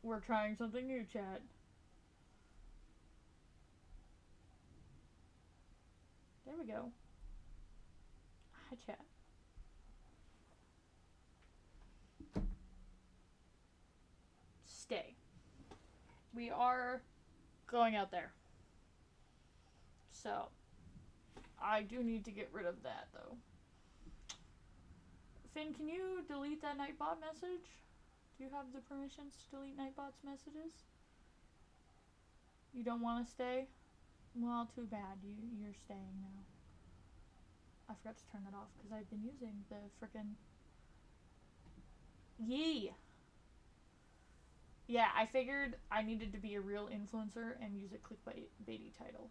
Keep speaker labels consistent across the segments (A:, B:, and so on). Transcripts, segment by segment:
A: We're trying something new, chat. There we go. Hi, chat. Stay. We are going out there. So, I do need to get rid of that, though. Finn, can you delete that Nightbot message? Do you have the permissions to delete Nightbot's messages? You don't want to stay? Well, too bad. You're staying now. I forgot to turn that off because I've been using the frickin' Yee! Yeah, I figured I needed to be a real influencer and use a clickbaity title.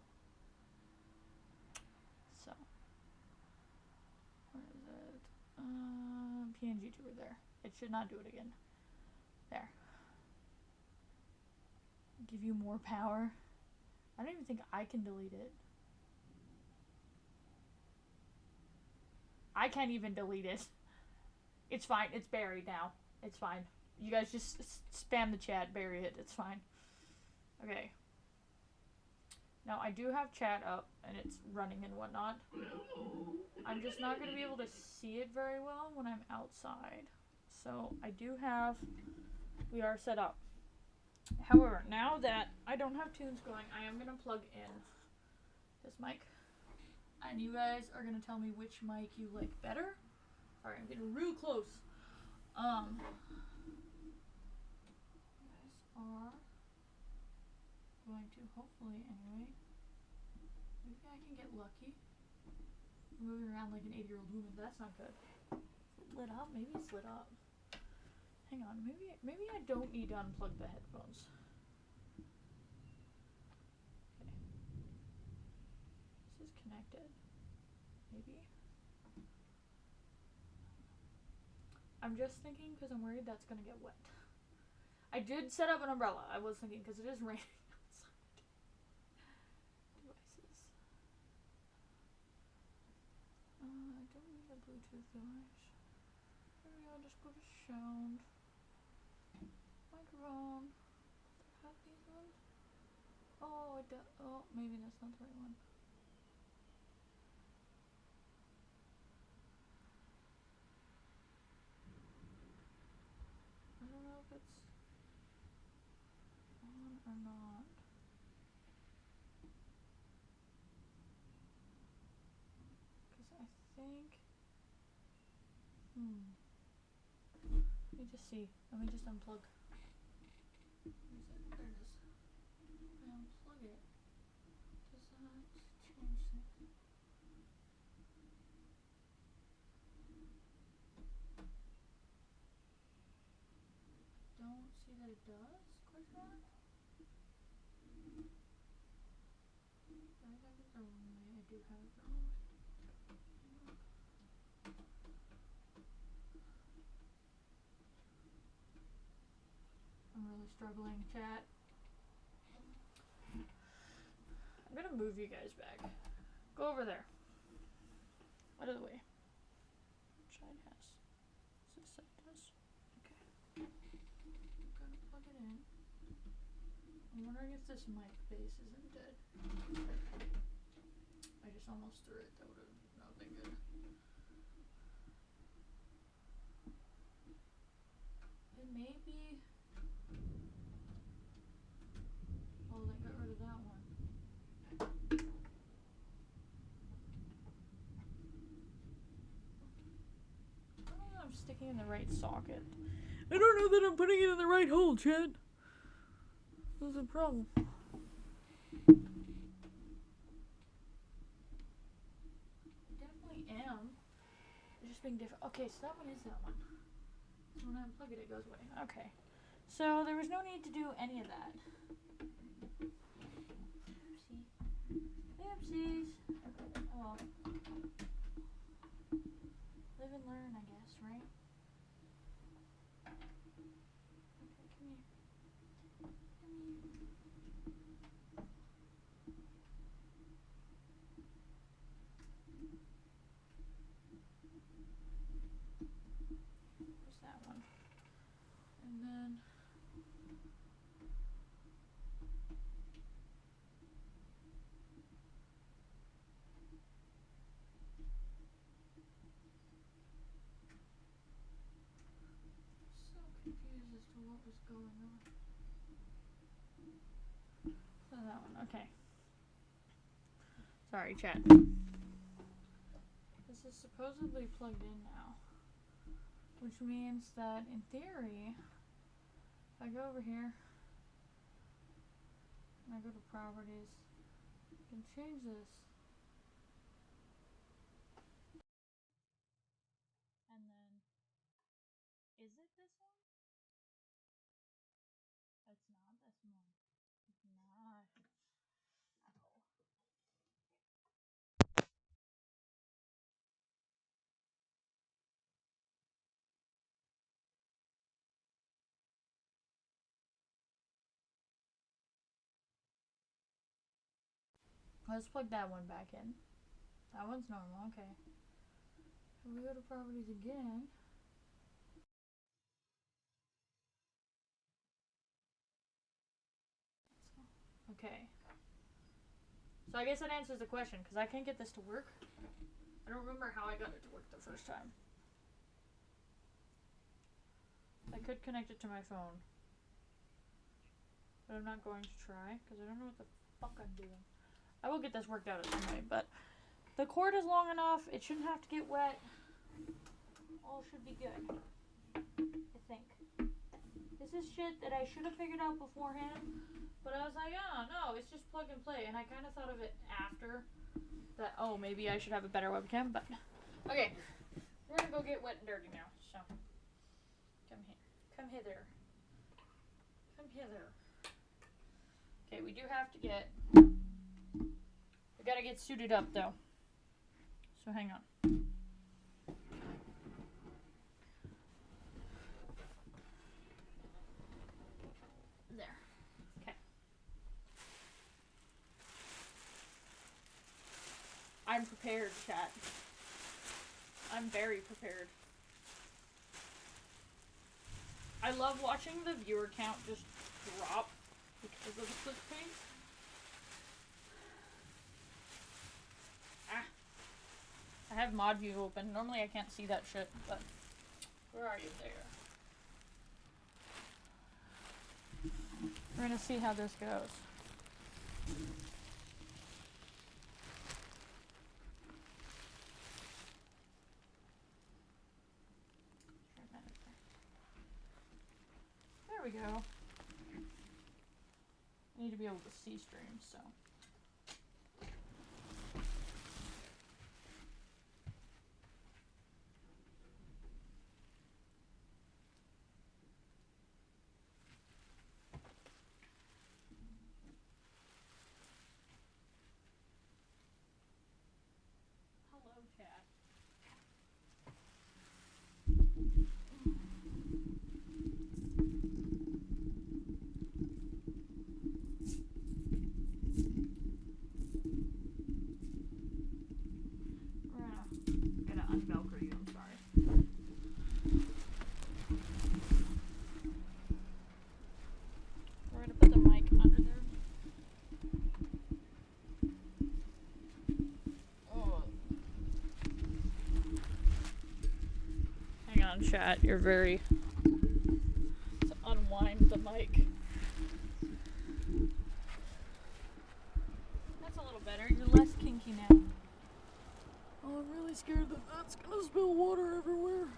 A: So. Where is it? PNG tour there. It should not do it again. There. Give you more power. I don't even think I can delete it. I can't even delete it. It's fine. It's buried now. It's fine. You guys just spam the chat. Bury it. It's fine. Okay. Now, I do have chat up, and it's running and whatnot. I'm just not going to be able to see it very well when I'm outside. So, I do have... We are set up. However, now that I don't have tunes going, I am going to plug in this mic. And you guys are going to tell me which mic you like better. Alright, I'm getting real close. You guys are going to, hopefully anyway, maybe I can get lucky. I'm moving around like an 80-year-old woman. That's not good. Is it lit up? Maybe it's lit up. Hang on, maybe I don't need to unplug the headphones. Okay. This is connected. Maybe. I'm just thinking because I'm worried that's gonna get wet. I did set up an umbrella. I was thinking because it is raining outside. Devices. I don't need a Bluetooth device. Maybe I'll just go to sound. Microphone. Do I have these ones? Oh, oh, maybe that's not the right one. I don't know if it's on or not. Because I think... Let me just see. Let me just unplug. Where is it? There it is. I unplug it. Does that change things? Don't see that it does? Question mark? Do I have it the wrong way? I do have it the wrong way. I'm really struggling, chat. I'm gonna move you guys back. Go over there. Out of the way. Side has. This side does. Okay. I'm gonna plug it in. I'm wondering if this mic base isn't dead. I just almost threw it. That would have not been good. It may be... Oh, they got rid of that one. I don't know that I'm sticking in the right socket. I don't know that I'm putting it in the right hole, Chad. That's a problem. Definitely am. It's just being different. Okay, so that one is that one. So when I unplug it, it goes away. Okay. So there was no need to do any of that. Oopsie. Oopsies. Oh. Live and learn, I guess, right? Okay, come here. Come here. There's that one. And then going on? So that one, okay. Sorry, chat. This is supposedly plugged in now, which means that in theory, if I go over here and I go to properties, I can change this. And then, is it this one? It's not this one. It's not. Let's plug that one back in. That one's normal, okay. If we go to properties again. Okay. So I guess that answers the question, because I can't get this to work. I don't remember how I got it to work the first time. I could connect it to my phone. But I'm not going to try, because I don't know what the fuck I'm doing. I will get this worked out at some point, but the cord is long enough. It shouldn't have to get wet. All should be good. I think. This is shit that I should have figured out beforehand, but I was like, oh, no, it's just plug and play. And I kind of thought of it after that, oh, maybe I should have a better webcam, but okay. We're going to go get wet and dirty now, so come here. Come hither. Come hither. Okay, we do have to get, we gotta get suited up though. So hang on. There. Okay. I'm prepared, chat. I'm very prepared. I love watching the viewer count just drop because of the click paint. Ah. I have mod view open. Normally I can't see that shit, but where are you? There. We're gonna see how this goes. There we go. I need to be able to see streams, so. Hello, chat. We're gonna unvelcro you, I'm sorry. We're gonna put the mic under there. Oh. Hang on, chat. You're very... to unwind the mic. That's a little better. You're less kinky now. Oh, I'm really scared that that's gonna spill water everywhere.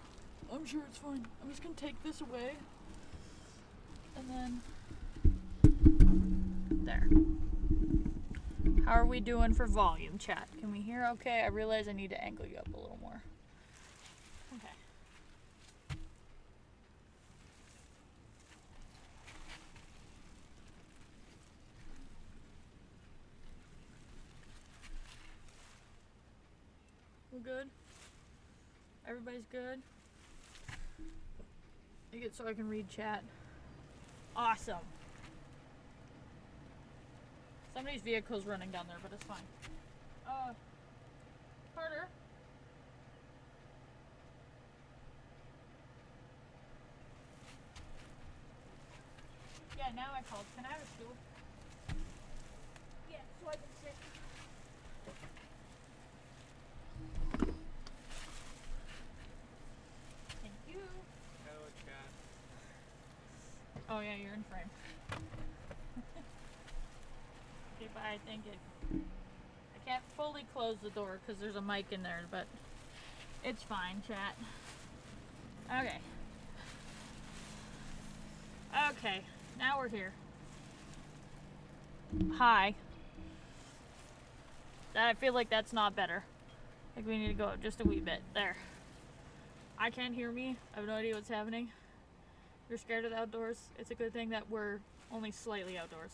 A: I'm sure it's fine. I'm just gonna take this away. And then... there. How are we doing for volume, chat? Can we hear okay? I realize I need to angle you up a little more. Okay. We're good? Everybody's good? Make it so I can read chat. Awesome. Somebody's vehicle's running down there, but it's fine. Carter? Yeah, now I called. Can I have a stool? Yeah, so I can sit. Thank you.
B: Hello, chat.
A: Oh Oh yeah, you're in frame. Okay, bye, thank you. I can't fully close the door because there's a mic in there, but it's fine, chat. Okay. Okay, now we're here. Hi. I feel like that's not better. Like we need to go up just a wee bit. There. I can't hear me. I have no idea what's happening. You're scared of the outdoors. It's a good thing that we're only slightly outdoors.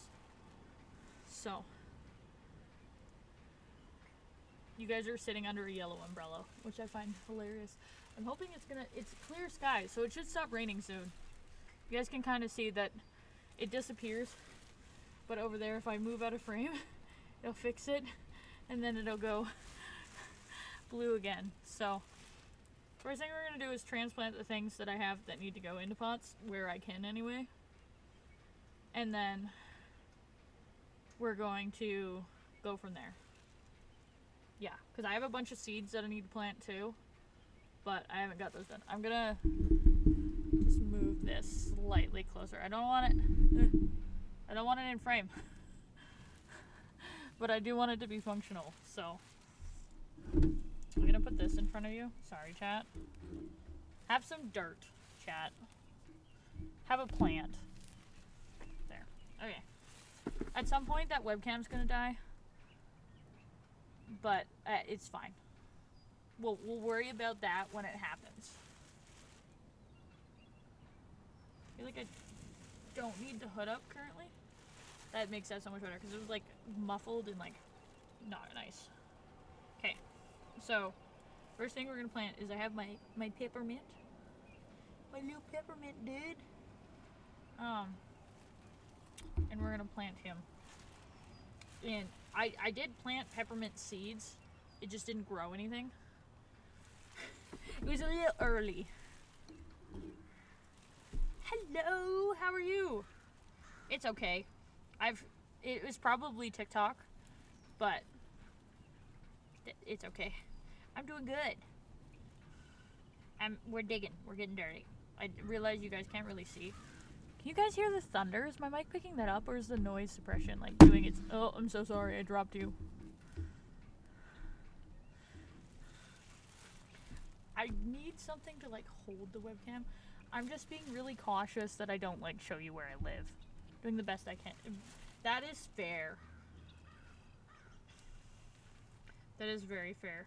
A: So. You guys are sitting under a yellow umbrella, which I find hilarious. I'm hoping it's clear skies, so it should stop raining soon. You guys can kind of see that it disappears. But over there, if I move out of frame, it'll fix it. And then it'll go blue again. So, first thing we're going to do is transplant the things that I have that need to go into pots, where I can anyway. And then we're going to go from there. Yeah, because I have a bunch of seeds that I need to plant too, but I haven't got those done. I'm going to just move this slightly closer. I don't want it in frame. But I do want it to be functional, so I'm gonna put this in front of you. Sorry, chat. Have some dirt, chat. Have a plant. There. Okay. At some point, that webcam's gonna die, but it's fine. We'll worry about that when it happens. I feel like I don't need the hood up currently. That makes that so much better because it was like muffled and like not nice. Okay, so first thing we're gonna plant is I have my peppermint, my little peppermint dude. And we're gonna plant him. And I did plant peppermint seeds. It just didn't grow anything. It was a little early. Hello, how are you? It's okay. It was probably TikTok, but it's okay. I'm doing good. We're digging. We're getting dirty. I realize you guys can't really see. Can you guys hear the thunder? Is my mic picking that up, or is the noise suppression like doing its? Oh, I'm so sorry. I dropped you. I need something to like hold the webcam. I'm just being really cautious that I don't like show you where I live. Doing the best I can. That is fair. That is very fair.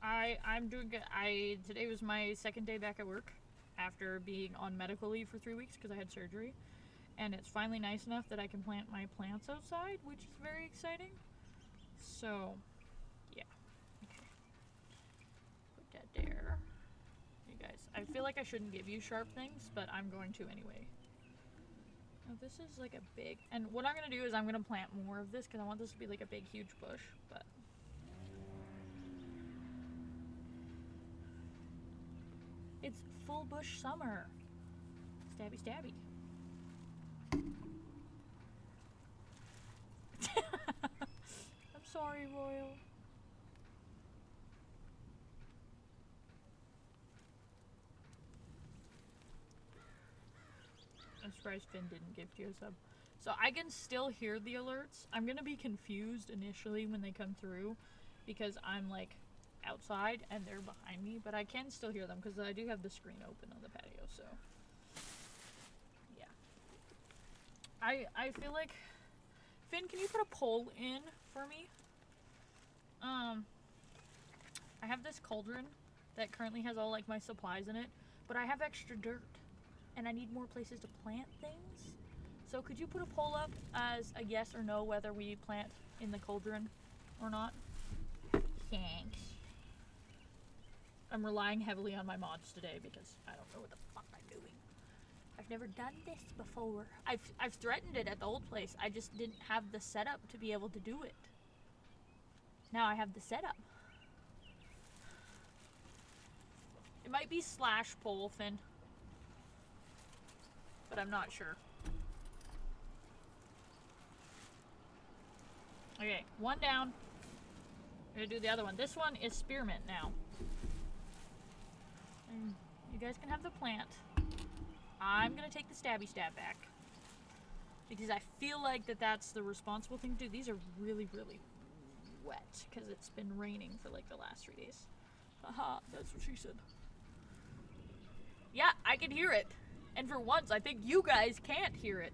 A: I'm doing good. Today was my second day back at work after being on medical leave for 3 weeks because I had surgery. And it's finally nice enough that I can plant my plants outside, which is very exciting. So, yeah. Okay. Put that there. You guys, I feel like I shouldn't give you sharp things, but I'm going to anyway. Now this is like a big, and what I'm going to do is I'm going to plant more of this because I want this to be like a big, huge bush, but. It's full bush summer. Stabby, stabby. I'm sorry, Royal. I'm surprised Finn didn't gift you a sub. So I can still hear the alerts. I'm gonna be confused initially when they come through because I'm like outside and they're behind me, but I can still hear them because I do have the screen open on the patio, so yeah. I feel like Finn, can you put a poll in for me? I have this cauldron that currently has all like my supplies in it, but I have extra dirt and I need more places to plant things. So could you put a poll up as a yes or no whether we plant in the cauldron or not? Thanks. I'm relying heavily on my mods today because I don't know what the fuck I'm doing. I've never done this before. I've threatened it at the old place. I just didn't have the setup to be able to do it. Now I have the setup. It might be slash poll, Finn. But I'm not sure. Okay, one down. I'm gonna do the other one. This one is spearmint now. And you guys can have the plant. I'm gonna take the stabby stab back. Because I feel like that's the responsible thing to do. These are really, really wet. Because it's been raining for like the last 3 days. Haha, that's what she said. Yeah, I can hear it. And for once, I think you guys can't hear it.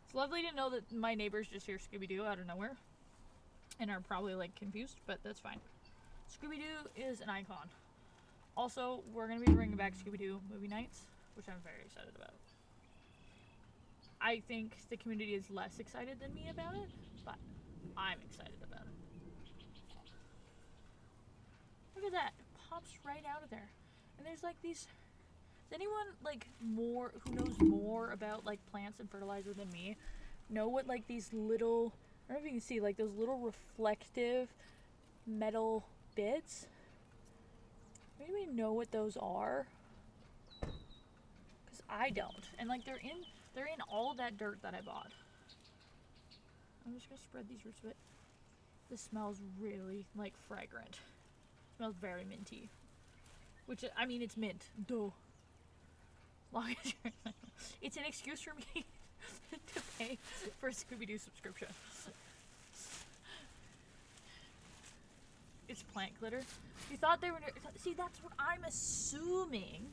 A: It's lovely to know that my neighbors just hear Scooby-Doo out of nowhere. And are probably like confused, but that's fine. Scooby-Doo is an icon. Also, we're going to be bringing back Scooby-Doo movie nights, which I'm very excited about. I think the community is less excited than me about it, but I'm excited about it. Look at that. It pops right out of there. And there's like these... Does anyone like more who knows more about like plants and fertilizer than me know what like these little... I don't know if you can see like those little reflective metal bits? Anybody know what those are? Because I don't. And like they're in all that dirt that I bought. I'm just gonna spread these roots a bit. This smells really like fragrant. It smells very minty. Which, I mean, it's mint. Duh. Long as it's an excuse for me to pay for a Scooby-Doo subscription. It's plant glitter. You thought they were... See, that's what I'm assuming.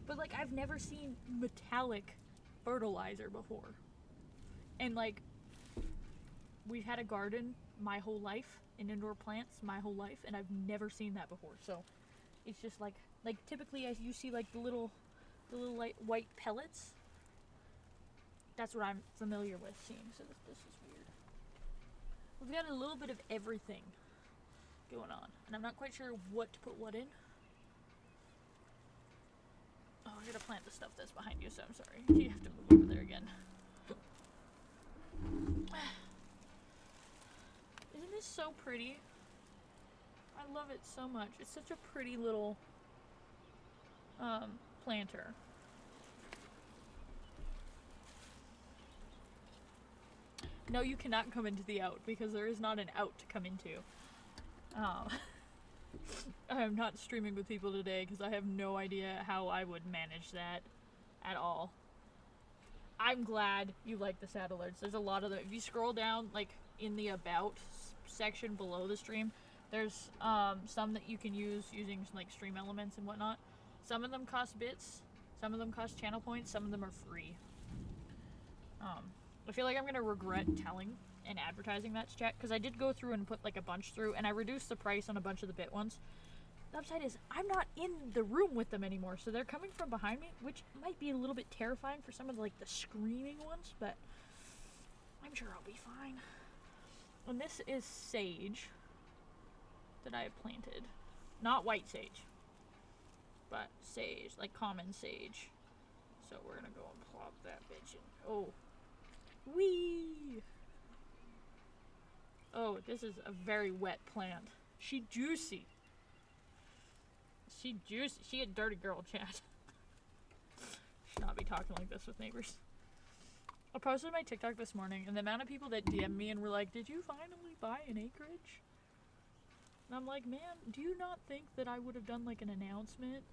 A: But, like, I've never seen metallic fertilizer before. And, like, we've had a garden my whole life, and indoor plants my whole life, and I've never seen that before. So, it's just, like typically as you see, like, the little light white pellets. That's what I'm familiar with seeing. So, this is weird. We've got a little bit of everything going on, and I'm not quite sure what to put what in. Oh, I gotta plant the stuff that's behind you, so I'm sorry. You have to move over there again. Isn't this so pretty? I love it so much. It's such a pretty little planter. No, you cannot come into the out because there is not an out to come into. I'm not streaming with people today because I have no idea how I would manage that at all. I'm glad you like the sad alerts. There's a lot of them. If you scroll down, like, in the about section below the stream, there's some that you can use using, like, stream elements and whatnot. Some of them cost bits, some of them cost channel points, some of them are free. I feel like I'm gonna regret telling and advertising that to chat, because I did go through and put like a bunch through, and I reduced the price on a bunch of the bit ones. The upside is I'm not in the room with them anymore, so they're coming from behind me, which might be a little bit terrifying for some of the, like, the screaming ones, but I'm sure I'll be fine. And this is sage that I have planted. Not white sage, but sage, like common sage. So we're gonna go and plop that bitch in. Oh. Whee! Oh, this is a very wet plant. She juicy. She juicy. She a dirty girl, chat. Should not be talking like this with neighbors. I posted my TikTok this morning, and the amount of people that DM'd me and were like, "Did you finally buy an acreage?" And I'm like, man, do you not think that I would have done like an announcement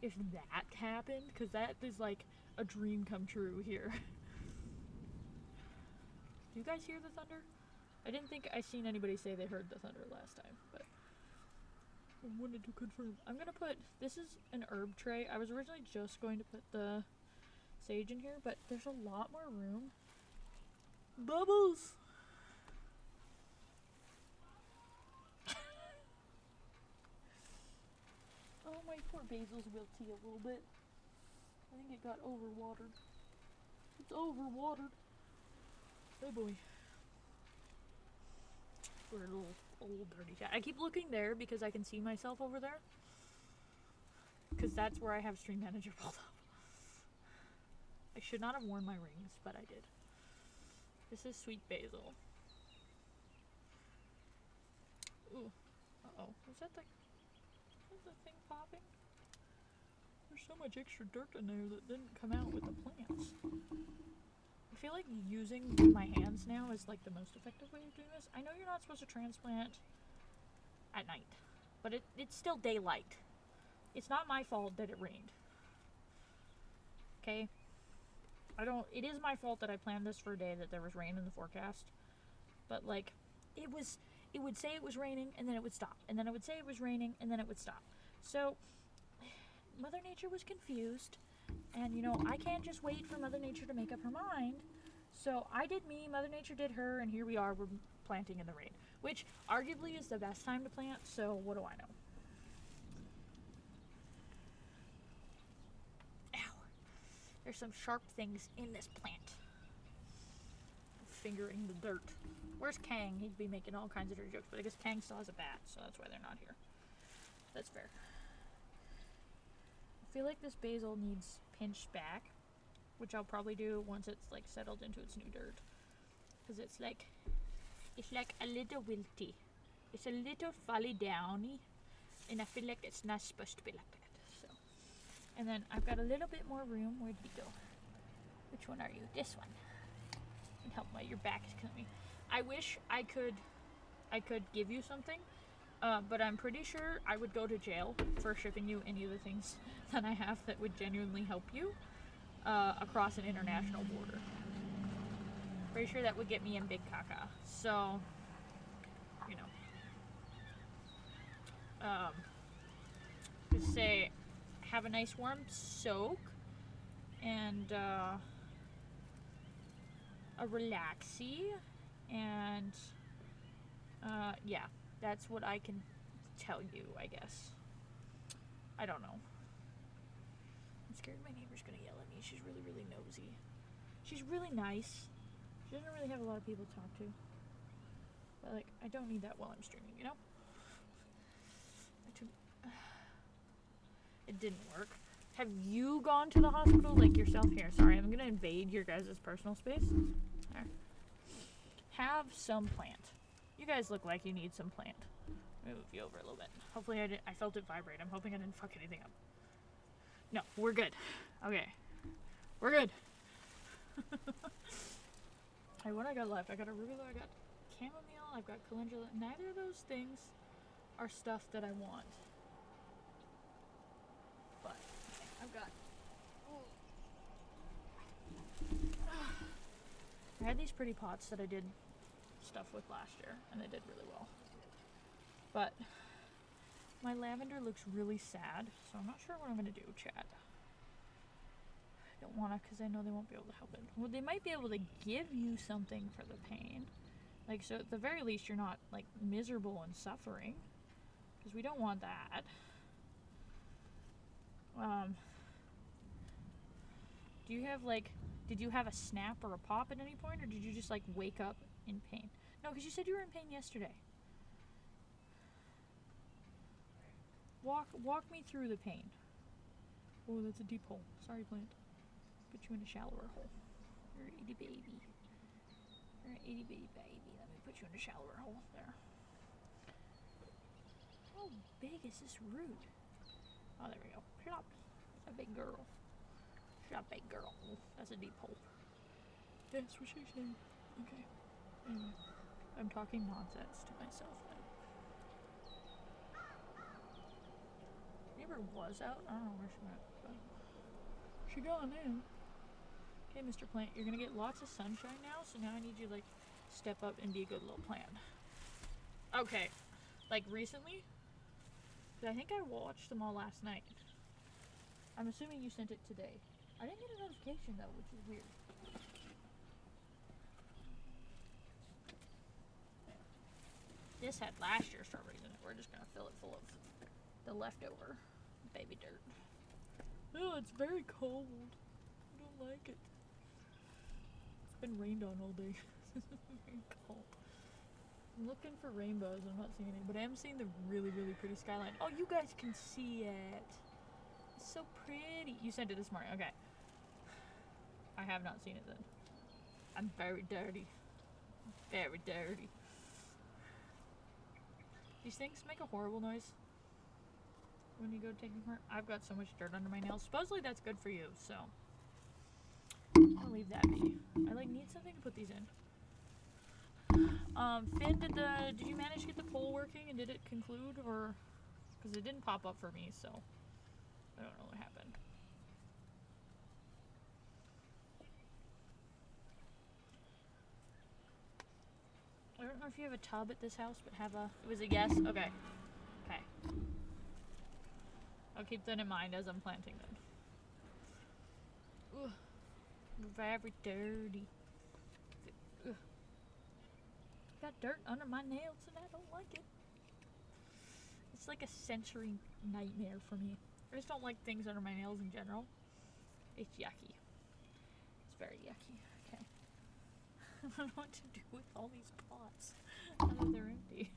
A: if that happened? Because that is like a dream come true here. Do you guys hear the thunder? I didn't think I seen anybody say they heard the thunder last time, but I wanted to confirm. I'm gonna put, this is an herb tray. I was originally just going to put the sage in here, but there's a lot more room. Bubbles! Oh, my poor basil's wilty a little bit. I think it got overwatered. It's overwatered. Oh boy. We're a little old dirty chat. I keep looking there because I can see myself over there. Because that's where I have Stream Manager pulled up. I should not have worn my rings, but I did. This is sweet basil. Ooh. Uh-oh. Was that the thing popping? There's so much extra dirt in there that didn't come out with the plants. I feel like using my hands now is like the most effective way of doing this. I know you're not supposed to transplant at night, but it's still daylight. it's not my fault that it rained. Okay? It is my fault that I planned this for a day that there was rain in the forecast. But, like, it would say it was raining, and then it would stop. And then it would say it was raining, and then it would stop. So, Mother Nature was confused. And, you know, I can't just wait for Mother Nature to make up her mind. So, I did me, Mother Nature did her, and here we are, we're planting in the rain. Which, arguably, is the best time to plant, so what do I know? Ow. There's some sharp things in this plant. Fingering the dirt. Where's Kang? He'd be making all kinds of dirty jokes, but I guess Kang still has a bat, so that's why they're not here. That's fair. I feel like this basil needs pinched back, which I'll probably do once it's like settled into its new dirt. Because it's like a little wilty. It's a little folly downy, and I feel like it's not supposed to be like that. So, and then I've got a little bit more room. Where did he go? Which one are you? This one. And help my your back is killing me. I wish I could give you something, but I'm pretty sure I would go to jail for shipping you any of the things that I have that would genuinely help you across an international border. Pretty sure that would get me in big caca. So, you know, just say, have a nice warm soak and a relaxy, and yeah, that's what I can tell you, I guess. I don't know. I'm scared my neighbor's gonna yell at me. She's really, really nosy. She's really nice. She doesn't really have a lot of people to talk to. But, like, I don't need that while I'm streaming, you know? It didn't work. Have you gone to the hospital, like, yourself? Here, sorry, I'm gonna invade your guys' personal space. There. Have some plant. You guys look like you need some plant. Let me move you over a little bit. Hopefully I felt it vibrate. I'm hoping I didn't fuck anything up. No, we're good. Okay. We're good. Hey, what I got left? I got arugula, I got chamomile, I've got calendula. Neither of those things are stuff that I want. But, okay, I've got... I had these pretty pots that I did stuff with last year, and they did really well. But my lavender looks really sad, so I'm not sure what I'm gonna do, chat. I don't wanna, because I know they won't be able to help it. Well, they might be able to give you something for the pain. Like, so at the very least, you're not, like, miserable and suffering. Because we don't want that. Do you have, like, did you have a snap or a pop at any point, or did you just, like, wake up in pain? No, because you said you were in pain yesterday. Walk me through the pain. Oh, that's a deep hole. Sorry, plant. Put you in a shallower hole. You're an itty baby. You're an itty bitty baby. Let me put you in a shallower hole. There. How big is this root? Oh, there we go. Shut up. That's a big girl. Shut up, big girl. Oh, that's a deep hole. That's what she's saying. Okay. Anyway, I'm talking nonsense to myself now. Neighbor was out? I don't know where she went, but she gone now. Okay, Mr. Plant, you're gonna get lots of sunshine now, so now I need you to, like, step up and be a good little plant. Okay. Like, recently? I think I watched them all last night. I'm assuming you sent it today. I didn't get a notification, though, which is weird. This had last year's strawberries in it. We're just gonna fill it full of the leftover baby dirt. Oh, it's very cold. I don't like it. It's been rained on all day. It's very cold. I'm looking for rainbows. I'm not seeing any, but I am seeing the really, really pretty skyline. Oh, you guys can see it. It's so pretty. You sent it this morning. Okay. I have not seen it then. I'm very dirty. Very dirty. These things make a horrible noise when you go take them apart. I've got so much dirt under my nails. Supposedly that's good for you, so I'll leave that be. I like need something to put these in. Finn, did you manage to get the poll working, and did it conclude, or because it didn't pop up for me? So I don't know what happened. I don't know if you have a tub at this house, but have a... It was a yes? Okay. Okay. I'll keep that in mind as I'm planting them. Ugh. Very dirty. Ugh. Got dirt under my nails and I don't like it. It's like a sensory nightmare for me. I just don't like things under my nails in general. It's yucky. It's very yucky. Okay. I don't know what to do with all these pots. Now that they're empty.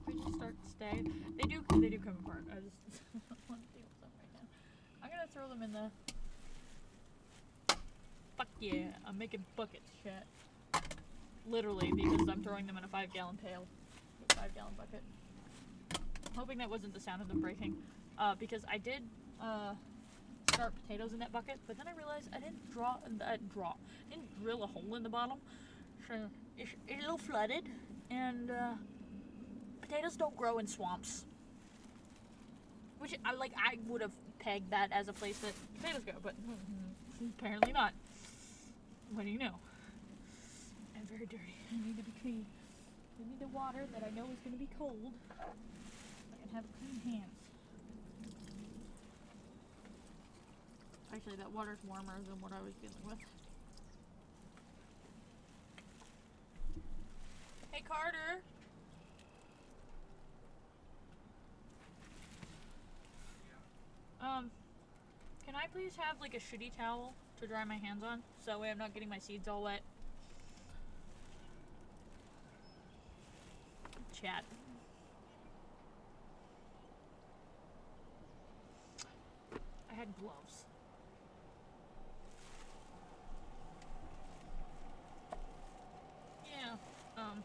A: I just start to stay. They do come apart. I just don't want to deal with them right now. I'm gonna throw them in the... Fuck yeah, I'm making buckets, chat. Literally, because I'm throwing them in a 5-gallon pail. A 5-gallon bucket. I'm hoping that wasn't the sound of them breaking. Because I did start potatoes in that bucket, but then I realized I didn't didn't drill a hole in the bottom. So it's a little flooded, and potatoes don't grow in swamps. Which I would have pegged that as a place that potatoes grow, but apparently not. What do you know? I'm very dirty. I need to be clean. I need the water that I know is going to be cold. I can have clean hands. Actually, that water's warmer than what I was dealing with. Hey, Carter! Can I please have, like, a shitty towel to dry my hands on? So that way I'm not getting my seeds all wet. Chat. I had gloves. Yeah, I'm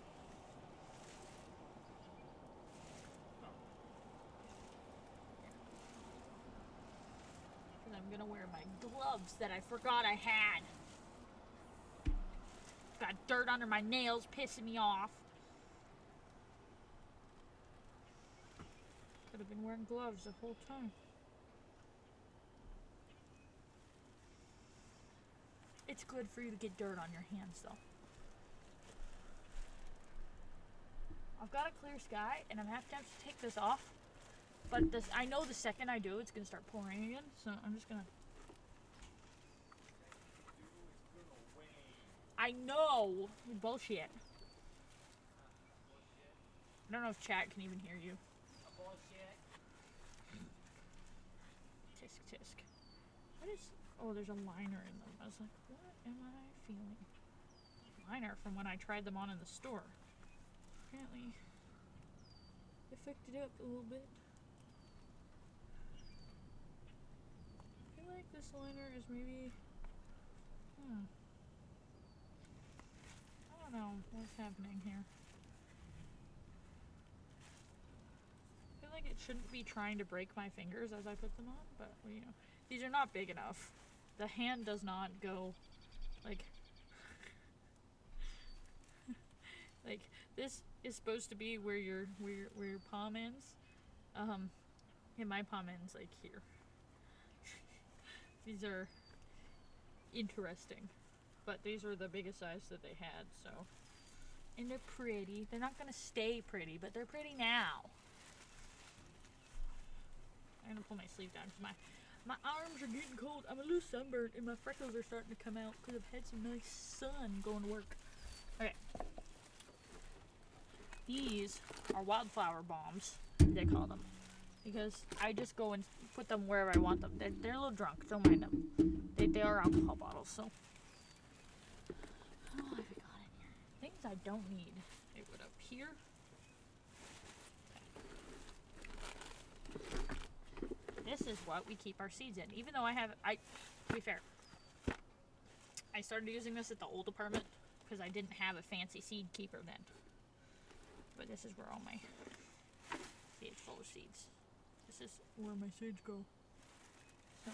A: gonna wear my gloves that I forgot I had. Got dirt under my nails, pissing me off. Could have been wearing gloves the whole time. It's good for you to get dirt on your hands, though. I've got a clear sky, and I'm have to take this off. But this, I know the second I do, it's gonna start pouring again. So I'm just gonna. I know bullshit. I don't know if chat can even hear you. Bullshit. Tisk tisk. What is? Oh, there's a liner in them. I was like, what am I feeling? Liner from when I tried them on in the store. Apparently, it fucked it up a little bit. I feel like this liner is maybe. I don't know what's happening here. I feel like it shouldn't be trying to break my fingers as I put them on, but you know, these are not big enough. The hand does not go like like this is supposed to be where your palm ends. And my palm ends like here. These are interesting, but these are the biggest size that they had, so. And they're pretty. They're not gonna stay pretty, but they're pretty now. I'm gonna pull my sleeve down because my arms are getting cold. I'm a little sunburned and my freckles are starting to come out because I've had some nice sun going to work. Okay. These are wildflower bombs, they call them. Because I just go and put them wherever I want them. They're a little drunk, don't mind them. They are alcohol bottles, so. Oh, what have I got in here? Things I don't need. They would up here. This is what we keep our seeds in. Even though to be fair, I started using this at the old apartment because I didn't have a fancy seed keeper then. But this is where all my seeds full of seeds. This is where my seeds go. So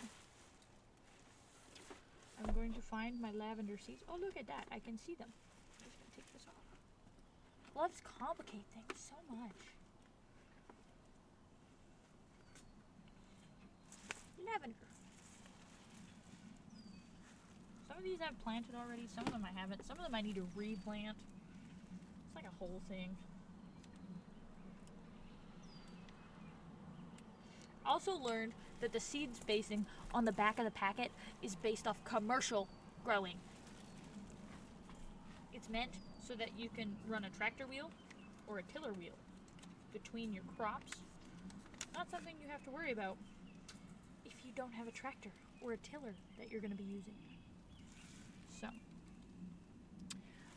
A: I'm going to find my lavender seeds. Oh, look at that. I can see them. I'm just going to take this off. Gloves complicate things so much. lavender. Some of these I've planted already, some of them I haven't. Some of them I need to replant. It's like a whole thing. Also learned that the seed spacing on the back of the packet is based off commercial growing. It's meant so that you can run a tractor wheel or a tiller wheel between your crops. Not something you have to worry about if you don't have a tractor or a tiller that you're going to be using. So,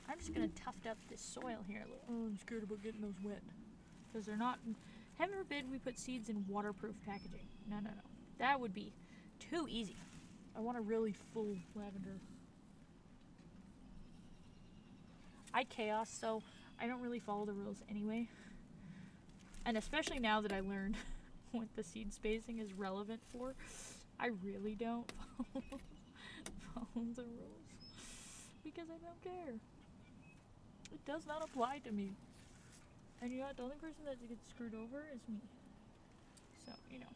A: I'm just going to tuft up this soil here. Oh, I'm scared about getting those wet. Because they're not... Heaven forbid we put seeds in waterproof packaging. No, no, no. That would be too easy. I want a really full lavender. I chaos, so I don't really follow the rules anyway. And especially now that I learned what the seed spacing is relevant for, I really don't follow the rules. Because I don't care. It does not apply to me. And you know what? The only person that gets screwed over is me. So, you know.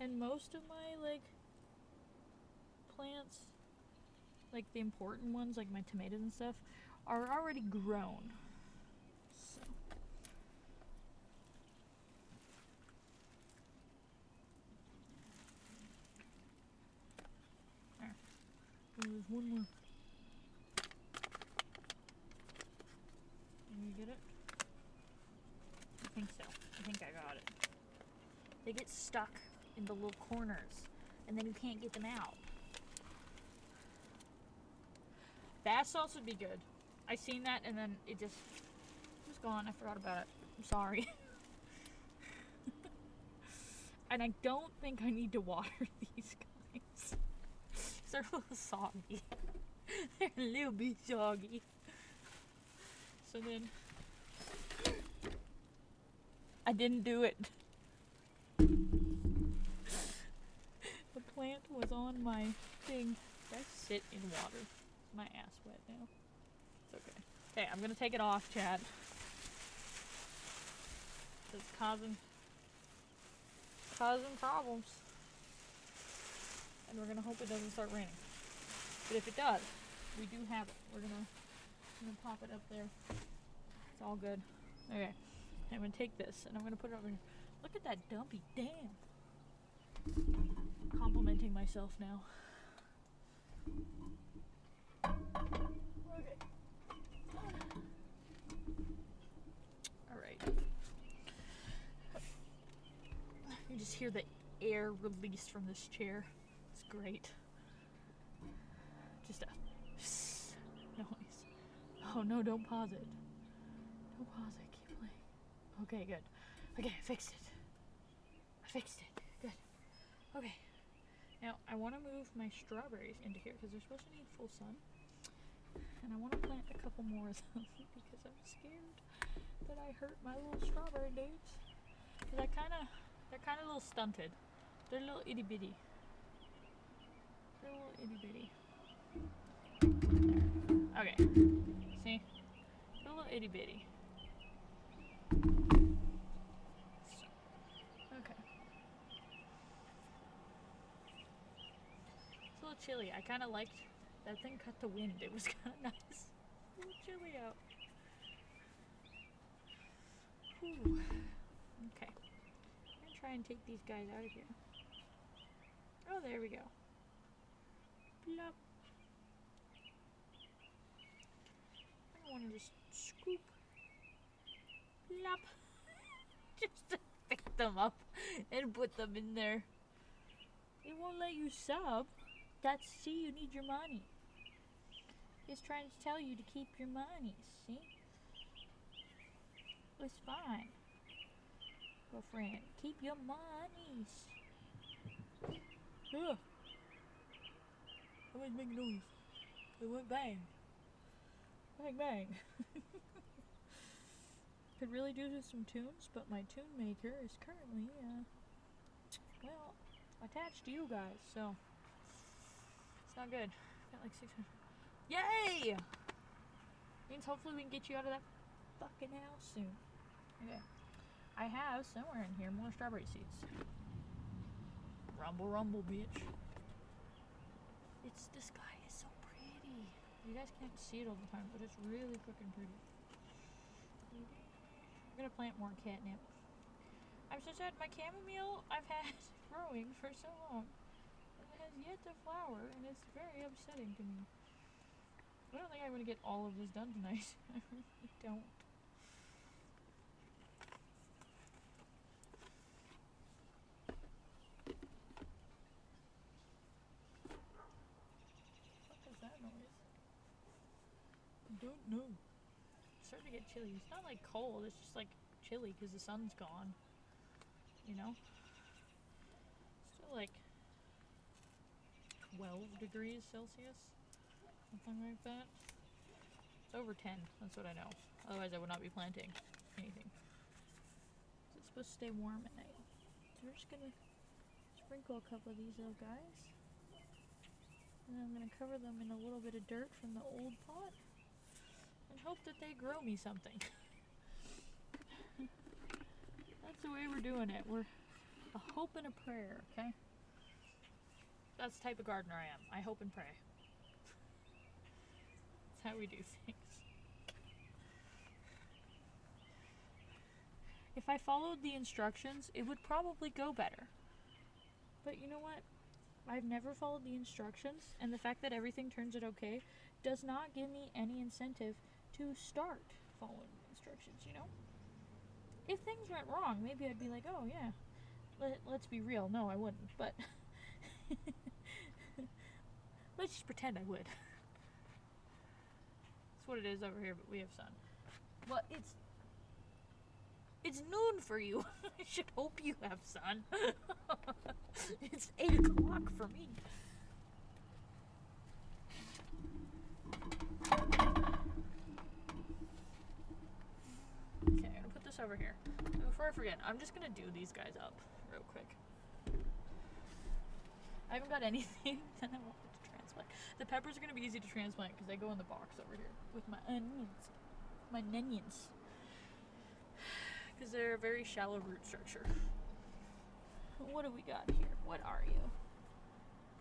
A: And most of my, like, plants, like the important ones, like my tomatoes and stuff, are already grown. So. There. There's one more. Can you get it? I think so. I think I got it. They get stuck in the little corners, and then you can't get them out. Bath salts would be good. I seen that, and then it was gone. I forgot about it. I'm sorry. And I don't think I need to water these guys. They're a little soggy. They're a little bit soggy. So then, I didn't do it. The plant was on my thing. I sit in water. My ass wet now. It's okay. Okay, I'm gonna take it off, Chad. It's causing problems. And we're gonna hope it doesn't start raining. But if it does, we do have it. I'm gonna pop it up there. It's all good. Okay. I'm gonna take this and I'm gonna put it over here. Look at that dumpy. Damn. Complimenting myself now. Okay. Alright. You just hear the air released from this chair. It's great. Just a noise. Oh no, don't pause it. Don't pause it, keep playing. Okay, good. Okay, I fixed it. Good. Okay. Now, I want to move my strawberries into here because they're supposed to need full sun. And I want to plant a couple more of them because I'm scared that I hurt my little strawberry dudes. Because they're kind of a little stunted. They're a little itty bitty. Okay. See? They're a little itty bitty. Okay. It's a little chilly. I kind of liked that thing cut the wind. It was kind of nice. A little chilly out. Whew. Okay. I'm gonna try and take these guys out of here. Oh, there we go. Plop. I want to just scoop. Plop. Just to pick them up and put them in there. It won't let you sub. See, you need your money. It's trying to tell you to keep your money, see? It's fine. Girlfriend, keep your monies. Ugh. Somebody's making noise. It went bang. Bang, bang. Could really do with some tunes, but my tune maker is currently, well, attached to you guys, so it's not good. Got like 600. Yay! Means hopefully we can get you out of that fucking house soon. Okay. I have somewhere in here more strawberry seeds. Rumble, rumble, bitch. The sky is so pretty. You guys can't see it all the time, but it's really freaking pretty. I'm gonna plant more catnip. I'm so sad. My chamomile I've had growing for so long, and it has yet to flower, and it's very upsetting to me. I don't think I'm gonna get all of this done tonight. I really don't. Don't know. It's starting to get chilly. It's not like cold, it's just like chilly because the sun's gone. You know? Still like 12 degrees Celsius. Something like that. It's over 10, that's what I know. Otherwise I would not be planting anything. It's supposed to stay warm at night. So we're just gonna sprinkle a couple of these little guys. And then I'm gonna cover them in a little bit of dirt from the old pot. And hope that they grow me something. That's the way we're doing it. We're a hope and a prayer, okay? That's the type of gardener I am. I hope and pray. That's how we do things. If I followed the instructions, it would probably go better. But you know what? I've never followed the instructions, and the fact that everything turns out okay does not give me any incentive to start following instructions, you know? If things went wrong, maybe I'd be like, oh yeah, let's be real. No, I wouldn't, but let's just pretend I would. That's what it is over here, but we have sun. Well, it's noon for you. I should hope you have sun. It's 8 o'clock for me. Okay, I'm gonna put this over here. And before I forget, I'm just gonna do these guys up real quick. I haven't got anything that I wanted to transplant. The peppers are gonna be easy to transplant because they go in the box over here with my onions. My nunions. Because they're a very shallow root structure. What do we got here? What are you?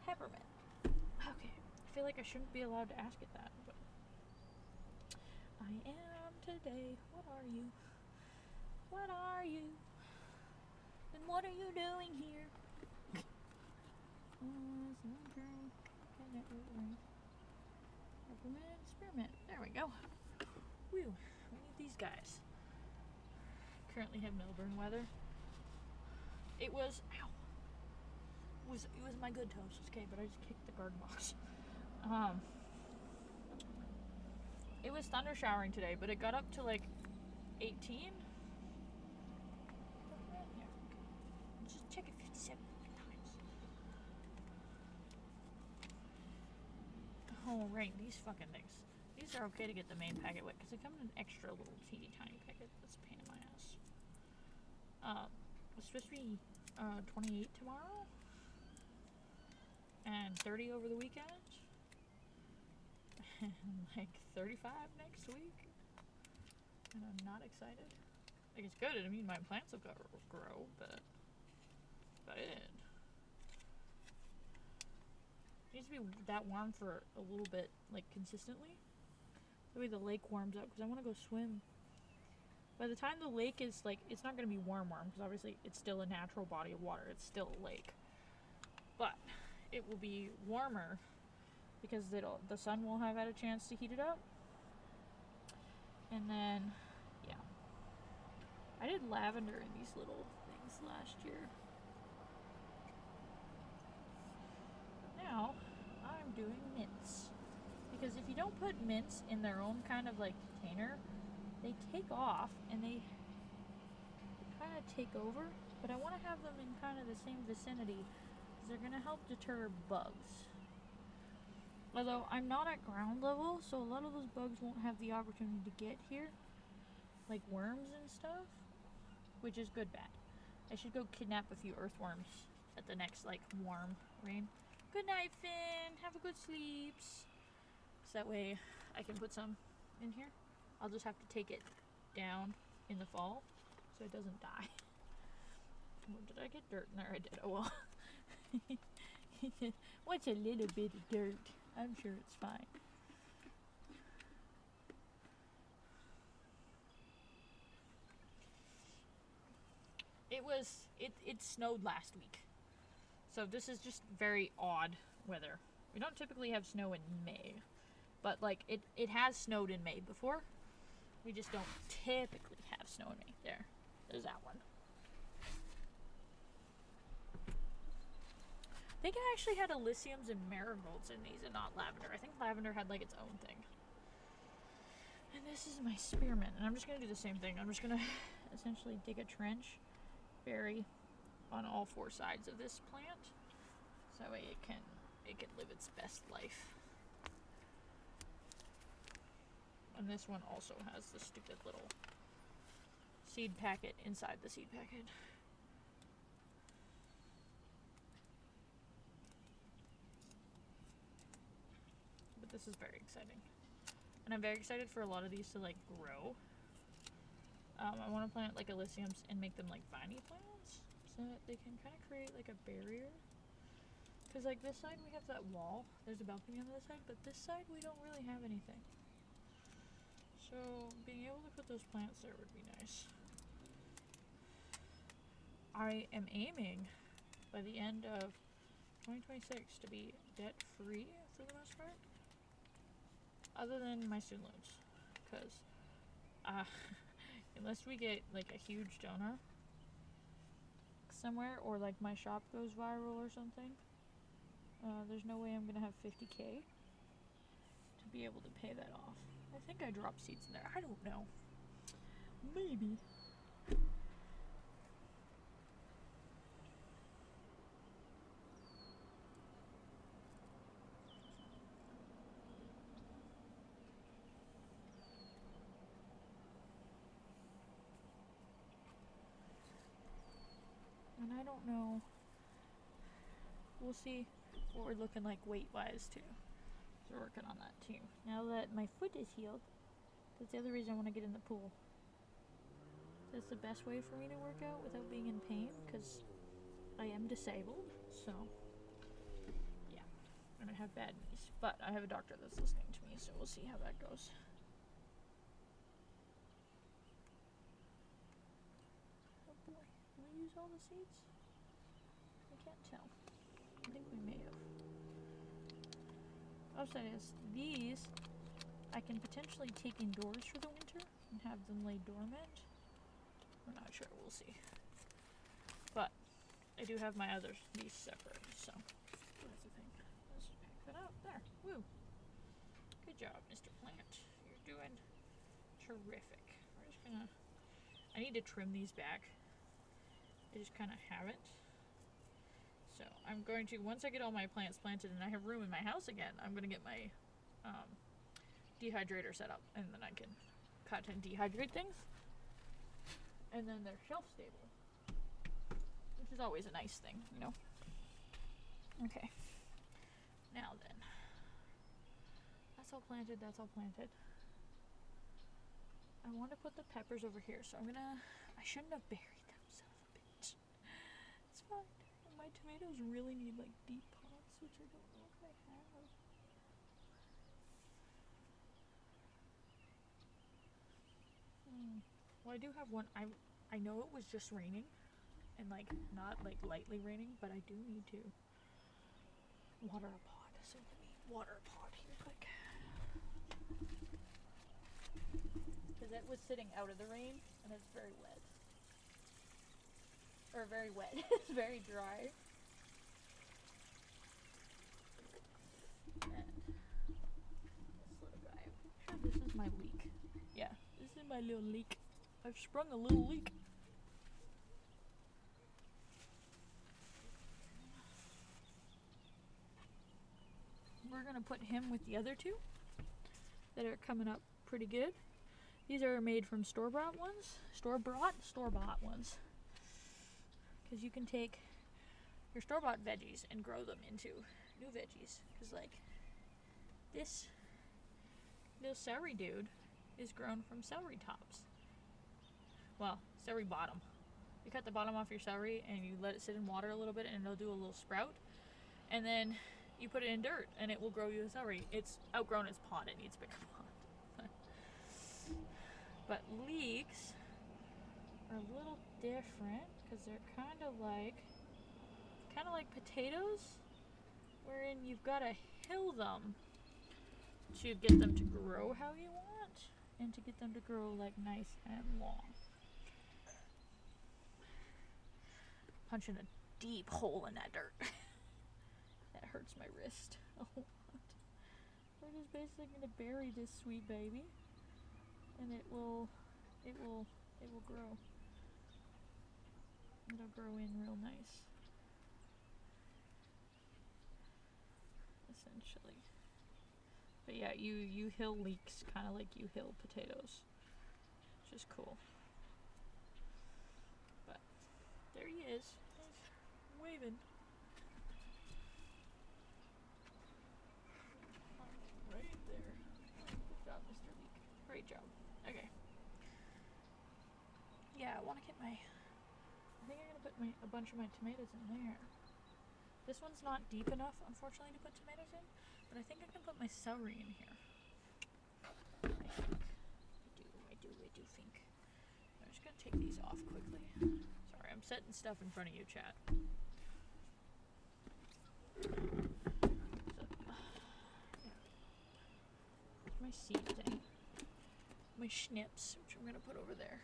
A: Peppermint. Okay. I feel like I shouldn't be allowed to ask it that, but I am today. What are you? What are you? And what are you doing here? Peppermint, spearmint. There we go. Woo. We need these guys. Currently have Melbourne weather. It was my good toast, okay, but I just kicked the garden box. It was thunder showering today, but it got up to like 18. Just check it 57 times. Oh, right, these fucking things. These are okay to get the main packet wet because they come in an extra little teeny tiny packet. That's a pain in my ass. It's supposed to be 28 tomorrow and 30 over the weekend and like 35 next week, and I'm not excited. Like, it's good. I mean, my plants will grow, but it needs to be that warm for a little bit, like consistently. The way the lake warms up, because I want to go swim. By the time the lake is like, it's not going to be warm, because obviously it's still a natural body of water. It's still a lake. But it will be warmer because the sun will have had a chance to heat it up. And then, yeah. I did lavender in these little things last year. Now, I'm doing mints. Because if you don't put mints in their own kind of like container, they take off and they kind of take over, but I want to have them in kind of the same vicinity because they're going to help deter bugs. Although I'm not at ground level, so a lot of those bugs won't have the opportunity to get here, like worms and stuff, which is good bad. I should go kidnap a few earthworms at the next like warm rain. Good night, Finn. Have a good sleeps. So that way I can put some in here. I'll just have to take it down in the fall so it doesn't die. Oh, did I get dirt in there? I did. Oh well. What's a little bit of dirt? I'm sure it's fine. It snowed last week. So this is just very odd weather. We don't typically have snow in May. But like it has snowed in May before. We just don't typically have snow in May. There's that one. I think I actually had Elysiums and marigolds in these and not lavender. I think lavender had like its own thing. And this is my spearmint. And I'm just going to do the same thing. I'm just going to essentially dig a trench, bury on all four sides of this plant. So that way it can live its best life. And this one also has the stupid little seed packet inside the seed packet. But this is very exciting. And I'm very excited for a lot of these to like grow. I want to plant like Elysiums and make them like viney plants so that they can kind of create like a barrier. Because like this side we have that wall, there's a balcony on the other side, but this side we don't really have anything. So being able to put those plants there would be nice. I am aiming by the end of 2026 to be debt free for the most part. Other than my student loans. Because unless we get like a huge donor somewhere or like my shop goes viral or something, there's no way I'm gonna have 50K to be able to pay that off. I think I dropped seeds in there. I don't know. Maybe. And I don't know. We'll see what we're looking like weight-wise too. So we're working on that too. Now that my foot is healed, that's the other reason I want to get in the pool. That's the best way for me to work out without being in pain, because I am disabled. So yeah, and I have bad knees. But I have a doctor that's listening to me, so we'll see how that goes. Oh boy, did we use all the seeds? I can't tell. I think we may have. Upside is, these I can potentially take indoors for the winter and have them lay dormant. I'm not sure, we'll see. But I do have my others, these separate, so that's the thing. Let's pick that up. There. Woo. Good job, Mr. Plant. You're doing terrific. We're just gonna, I need to trim these back. I just kind of haven't. So I'm going to, once I get all my plants planted and I have room in my house again, I'm going to get my dehydrator set up, and then I can cut and dehydrate things. And then they're shelf stable, which is always a nice thing, you know. Okay. Now then. That's all planted, that's all planted. I want to put the peppers over here, so I'm gonna, I shouldn't have buried them, son of a bitch. It's fine. My tomatoes really need like deep pots, which I don't know if I have. Well, I do have one. I know it was just raining, and like not like lightly raining, but I do need to water a pot. So let me water a pot here quick, because it was sitting out of the rain and it's very wet. Or very wet. It's very dry. And this little guy. I'm sure this is my leak. Yeah, this is my little leak. I've sprung a little leak. We're gonna put him with the other two that are coming up pretty good. These are made from store-bought ones. Store-bought ones. Because you can take your store-bought veggies and grow them into new veggies. Because like this little celery dude is grown from celery tops. Well, celery bottom. You cut the bottom off your celery and you let it sit in water a little bit and it'll do a little sprout. And then you put it in dirt and it will grow you a celery. It's outgrown its pot. It needs a bigger pot. But leeks are a little different because they're kind of like potatoes, wherein you've got to hill them to get them to grow how you want and to get them to grow like nice and long. Punching a deep hole in that dirt. That hurts my wrist a lot. We're just basically gonna bury this sweet baby, and it will grow. It'll grow in real nice. Essentially. But yeah, you hill leeks kind of like you hill potatoes, which is cool. But there he is. He's waving. Right there. Good job, Mr. Leek. Great job. Okay. Yeah, I want to get I think I'm going to put a bunch of my tomatoes in there. This one's not deep enough, unfortunately, to put tomatoes in, but I think I can put my celery in here. I do think. I'm just going to take these off quickly. Sorry, I'm setting stuff in front of you, chat. So, yeah. My seed thing. My schnips, which I'm going to put over there.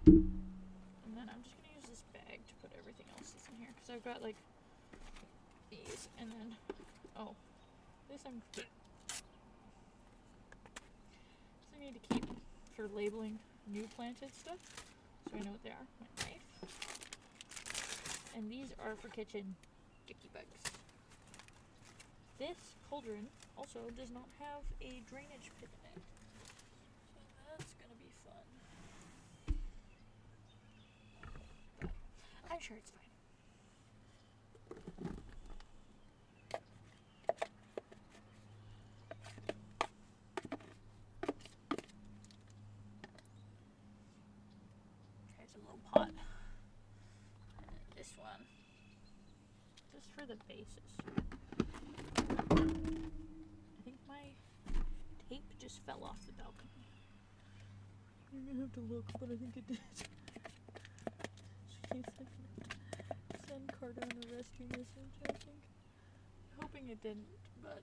A: And then I'm just going to use this bag to put everything else that's in here, because I've got, like, these, and then, this I need to keep for labeling new planted stuff, so I know what they are. My knife. And these are for kitchen dicky bugs. This cauldron also does not have a drainage pit in it, so that's gonna be fun. But I'm sure it's fine. Pot. And this one, just for the bases. I think my tape just fell off the balcony. You're gonna have to look, but I think it did. Send Carter on a rescue mission, I think. Hoping it didn't, but.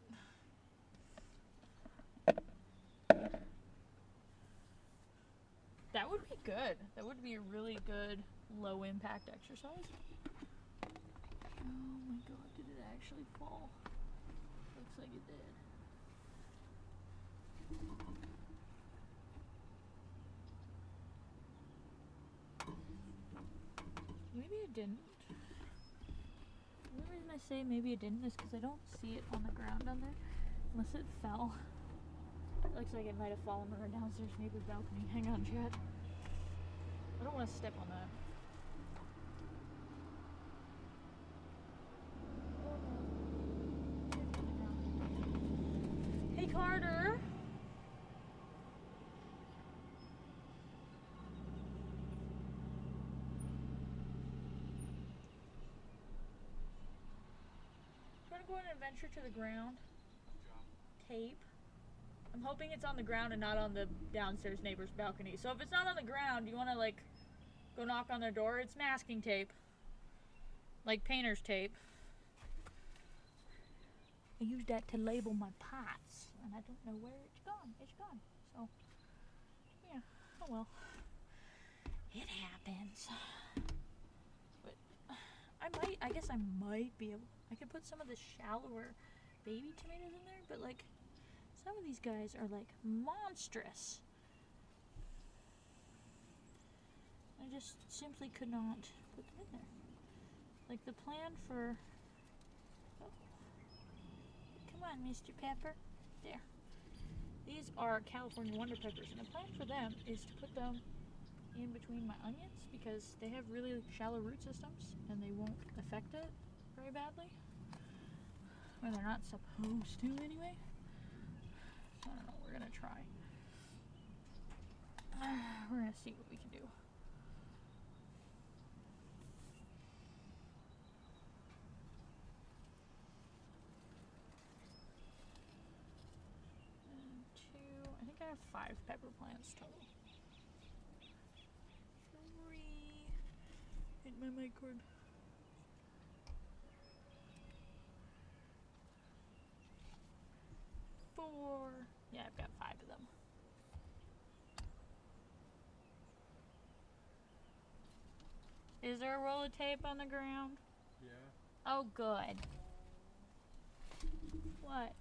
A: That would be good. That would be a really good low impact exercise. Oh my god, did it actually fall? Looks like it did. Maybe it didn't. The only reason I say maybe it didn't is because I don't see it on the ground down there. Unless it fell. It looks like it might have fallen on our downstairs neighbor's balcony. Hang on, chat. I don't want to step on that. Hey, Carter! Trying to go on an adventure to the ground. Tape. I'm hoping it's on the ground and not on the downstairs neighbor's balcony. So if it's not on the ground, you want to, like, go knock on their door. It's masking tape. Like painter's tape. I used that to label my pots. And I don't know where it's gone. It's gone. So, yeah. Oh well. It happens. But, I guess I might be able, I could put some of the shallower baby tomatoes in there. But, like, some of these guys are, like, monstrous. I just simply could not put them in there. Like, the plan for... Oh. Come on, Mr. Pepper. There. These are California Wonder Peppers, and the plan for them is to put them in between my onions, because they have really shallow root systems, and they won't affect it very badly. Or they're not supposed to, anyway. I don't know, we're gonna try. We're gonna see what we can do. have 5 pepper plants total. 3. Hit my mic cord. 4. Yeah, I've got 5 of them. Is there a roll of tape on the ground?
B: Yeah.
A: Oh, good. What?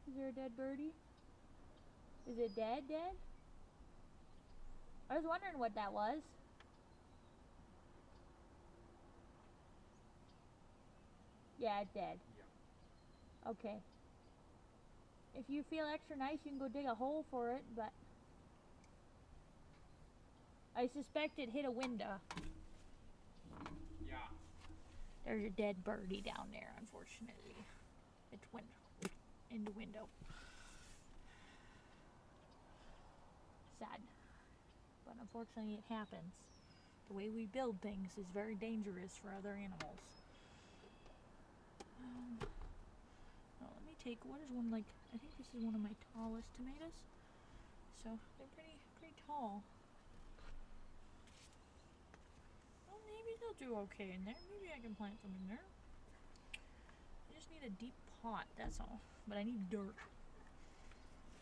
A: Is there a dead birdie? Is it dead? I was wondering what that was. Yeah, it's dead.
B: Yeah.
A: Okay. If you feel extra nice, you can go dig a hole for it, but I suspect it hit a window.
B: Yeah.
A: There's a dead birdie down there, unfortunately. It went in the window. Sad. But unfortunately it happens. The way we build things is very dangerous for other animals. Well, let me take, what is one, like, I think this is one of my tallest tomatoes. So they're pretty tall. Well, maybe they'll do okay in there. Maybe I can plant them in there. I just need a deep pot, that's all. But I need dirt.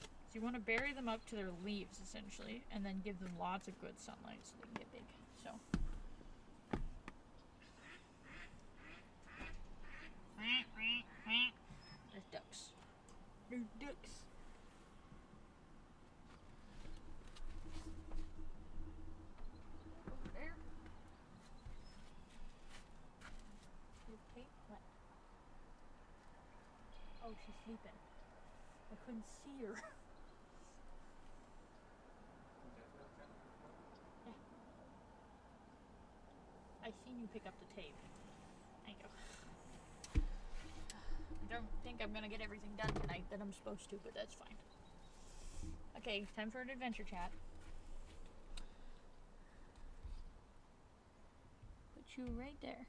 A: So you want to bury them up to their leaves, essentially, and then give them lots of good sunlight so they can get big. So. There's ducks. There's ducks. Over there. There's Kate. What? Oh, she's sleeping. I couldn't see her. Yeah. I seen you pick up the tape. Thank you. I don't think I'm gonna get everything done tonight that I'm supposed to, but that's fine. Okay, time for an adventure chat. Put you right there.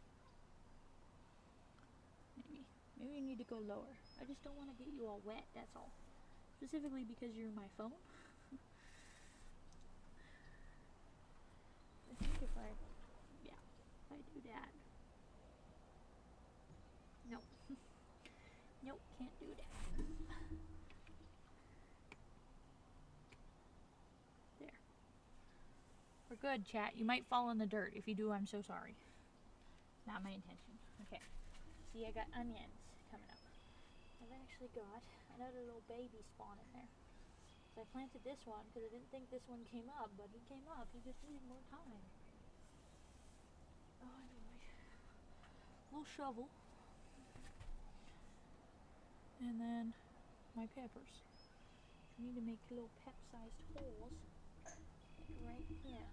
A: Maybe you need to go lower. I just don't want to get you all wet, that's all. Specifically because you're my phone. I think if I do that. Nope. Nope, can't do that. There. We're good, chat. You might fall in the dirt. If you do, I'm so sorry. Not my intention. Okay. See, I got onions coming up. I've actually got another little baby spawn in there. So I planted this one because I didn't think this one came up, but he came up. He just needed more time. Oh, anyway. Little shovel. And then my peppers. I need to make little pep-sized holes like right here.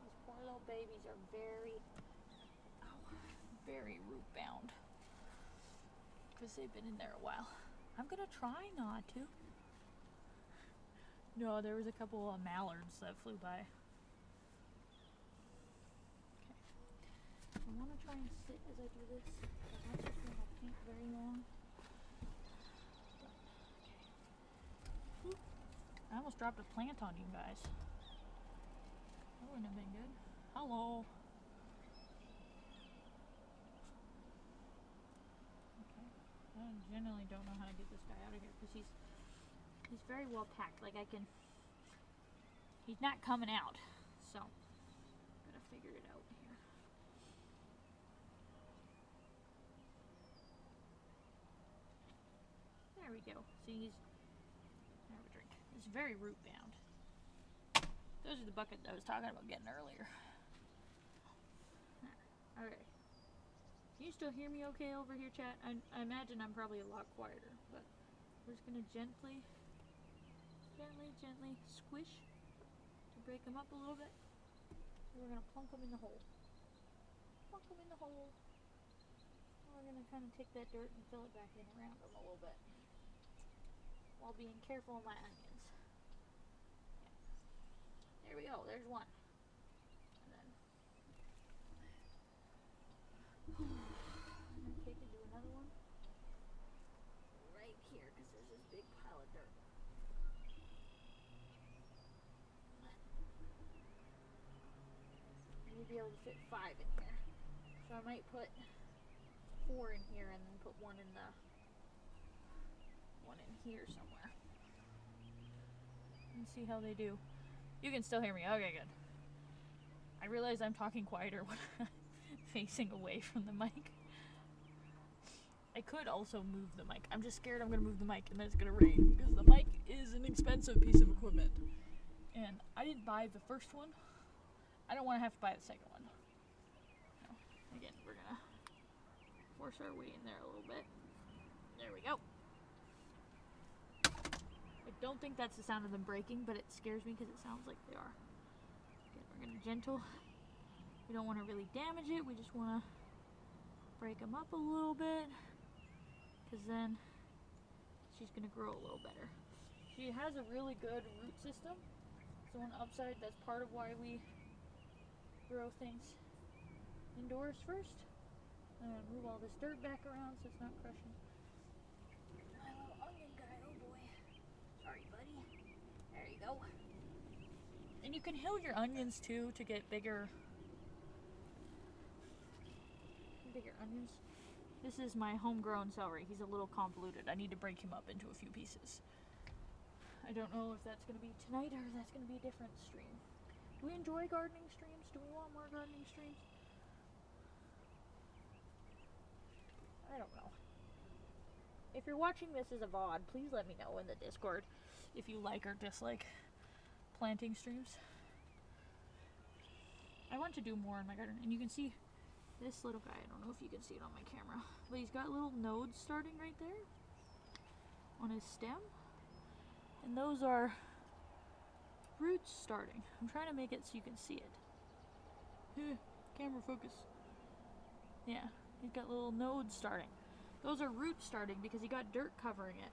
A: These poor little babies are very root bound because they've been in there a while. I'm gonna try not to. No, there was a couple of mallards that flew by. Okay. I want to try and sit as I do this. I want to keep my feet very long. Okay. I almost dropped a plant on you guys. That wouldn't have been good. Hello. I generally don't know how to get this guy out of here because he's very well packed. Like he's not coming out, so gotta figure it out here. There we go. See, have a drink. It's very root bound. Those are the buckets I was talking about getting earlier. All right. Can you still hear me okay over here, chat? I imagine I'm probably a lot quieter, but we're just gonna gently squish to break them up a little bit. And we're gonna plunk them in the hole. Plunk them in the hole. we're gonna kind of take that dirt and fill it back in around them a little bit, while being careful of my onions. Yeah. There we go. There's one. And then I'm gonna take and do another one right here because there's this big pile of dirt. You'd be able to fit 5 in here. So I might put 4 in here and then put one in here somewhere. And see how they do. You can still hear me. Okay, good. I realize I'm talking quieter when I'm facing away from the mic. I could also move the mic. I'm just scared I'm going to move the mic and then it's going to rain because the mic is an expensive piece of equipment. And I didn't buy the first one. I don't want to have to buy the second one. No. Again, we're going to force our way in there a little bit. There we go. I don't think that's the sound of them breaking, but it scares me because it sounds like they are. Again, we're going to gentle. We don't want to really damage it. We just want to break them up a little bit because then she's going to grow a little better. She has a really good root system. So on the upside, that's part of why we grow things indoors first. I'm going to move all this dirt back around so it's not crushing my little onion guy. Oh boy. Sorry, buddy. There you go. And you can hill your onions too to get bigger onions. This is my homegrown celery. He's a little convoluted. I need to break him up into a few pieces. I don't know if that's going to be tonight or if that's going to be a different stream. Do we enjoy gardening streams? Do we want more gardening streams? I don't know. If you're watching this as a VOD, please let me know in the Discord if you like or dislike planting streams. I want to do more in my garden, and you can see this little guy. I don't know if you can see it on my camera, but he's got little nodes starting right there on his stem, and those are roots starting. I'm trying to make it so you can see it. Camera focus. Yeah, he's got little nodes starting. Those are roots starting because he got dirt covering it.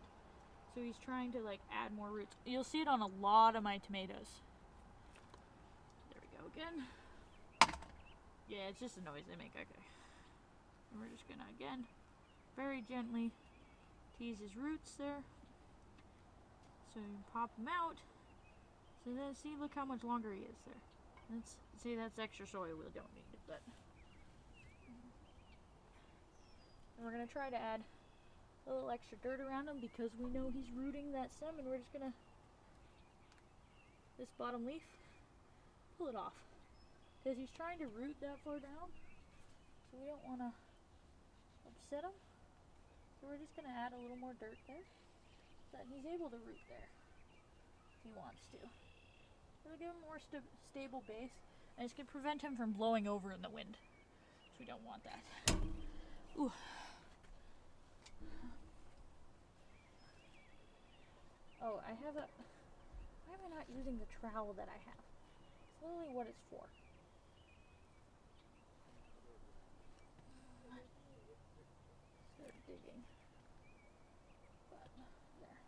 A: So he's trying to like add more roots. You'll see it on a lot of my tomatoes. There we go again. Yeah, it's just a noise they make. Okay. And we're just gonna again very gently tease his roots there. So you pop him out. So then see, look how much longer he is there. See, that's extra soil we don't need, but and we're gonna try to add a little extra dirt around him because we know he's rooting that stem, and we're just gonna this bottom leaf, pull it off because he's trying to root that far down, so we don't want to upset him. So we're just gonna add a little more dirt there so that he's able to root there if he wants to. It'll give him more stable base, and it's gonna prevent him from blowing over in the wind. So we don't want that. Ooh. Oh, I have a... Why am I not using the trowel that I have? It's literally what it's for. Start digging. But, there.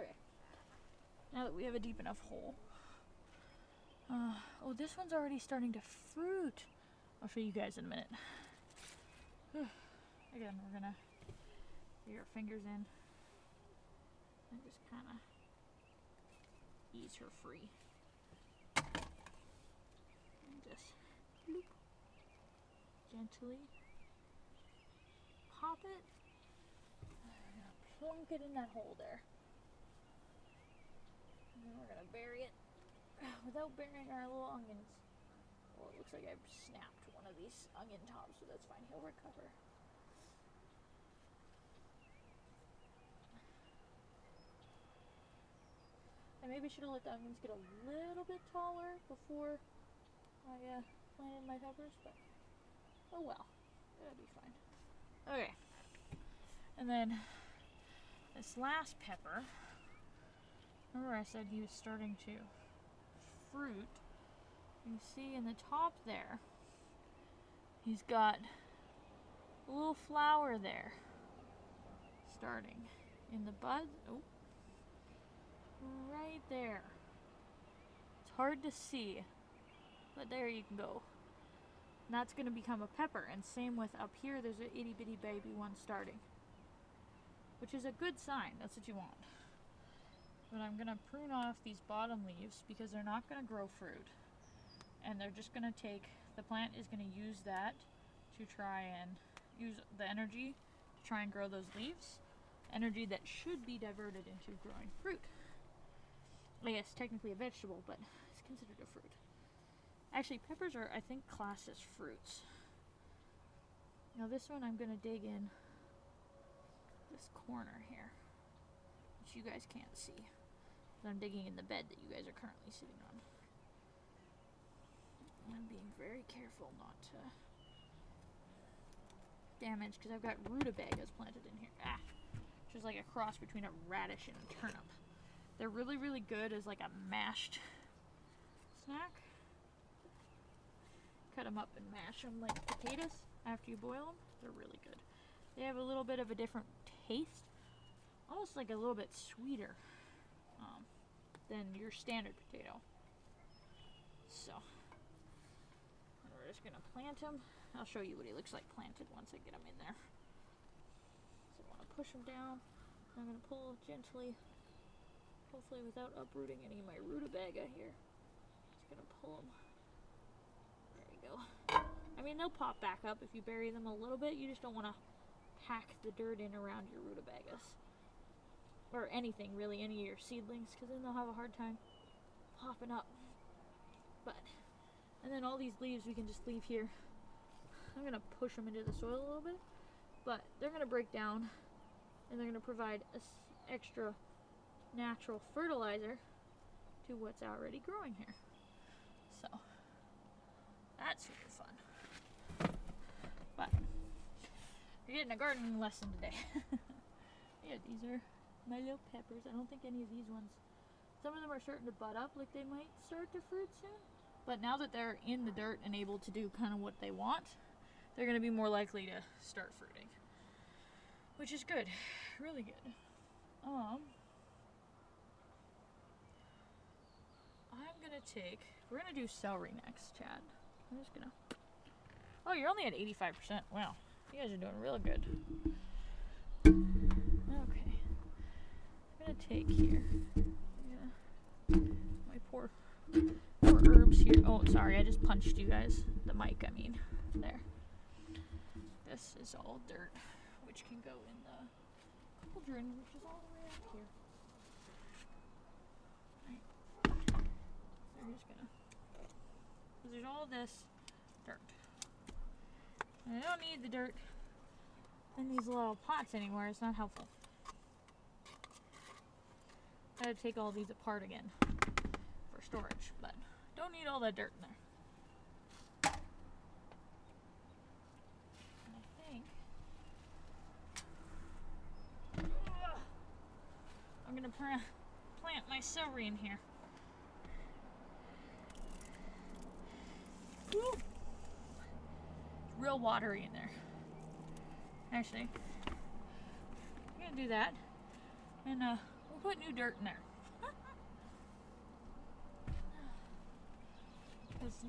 A: Okay. Now that we have a deep enough hole. Oh, this one's already starting to fruit. I'll show you guys in a minute. Again, we're gonna get our fingers in and just kind of ease her free. And just bloop, gently pop it. And we're gonna plunk it in that hole there. And then we're gonna bury it without burying our little onions. Well, it looks like I've snapped one of these onion tops, so that's fine. He'll recover. I maybe should have let the onions get a little bit taller before I planted my peppers, but oh well, it'll be fine. Okay, and then this last pepper, remember I said he was starting to fruit. You see in the top there, he's got a little flower there. Starting in the bud. Oh. Right there. It's hard to see, but there you can go. And that's going to become a pepper. And same with up here, there's an itty bitty baby one starting, which is a good sign. That's what you want. But I'm going to prune off these bottom leaves because they're not going to grow fruit. And they're just going to take, the plant is going to use that to try and use the energy to try and grow those leaves. Energy that should be diverted into growing fruit. I guess technically a vegetable, but it's considered a fruit. Actually, peppers are, I think, classed as fruits. Now this one I'm going to dig in this corner here, which you guys can't see. I'm digging in the bed that you guys are currently sitting on. I'm being very careful not to damage, because I've got rutabagas planted in here. Which is like a cross between a radish and a turnip. They're really, really good as like a mashed snack. Cut them up and mash them like potatoes after you boil them. They're really good. They have a little bit of a different taste. Almost like a little bit sweeter than your standard potato. So, we're just going to plant him. I'll show you what he looks like planted once I get him in there. So I want to push him down. I'm going to pull gently, hopefully without uprooting any of my rutabaga here. Just going to pull them. There we go. I mean, they'll pop back up if you bury them a little bit. You just don't want to pack the dirt in around your rutabagas. Or anything, really, any of your seedlings, because then they'll have a hard time popping up. But, and then all these leaves we can just leave here. I'm going to push them into the soil a little bit, but they're going to break down, and they're going to provide extra natural fertilizer to what's already growing here. So, that's super fun. But, you're getting a gardening lesson today. Yeah, these are my little peppers. I don't think any of these ones, some of them are starting to bud up, like they might start to fruit soon. But now that they're in the dirt and able to do kind of what they want, they're going to be more likely to start fruiting. Which is good. Really good. I'm going to take, we're going to do celery next, Chad. I'm just going to, oh, you're only at 85%. Wow. You guys are doing really good. Okay. I'm going to take here. Yeah. My poor herbs here. Oh, sorry, I just punched you guys. The mic, I mean. There. This is all dirt, which can go in the cauldron, which is all the way up here. Right. So I'm just gonna, because there's all this dirt. And I don't need the dirt in these little pots anymore. It's not helpful. I gotta take all these apart again for storage, but don't need all that dirt in there. And I think I'm gonna plant my celery in here. Woo. It's real watery in there. Actually, I'm gonna do that, and we'll put new dirt in there.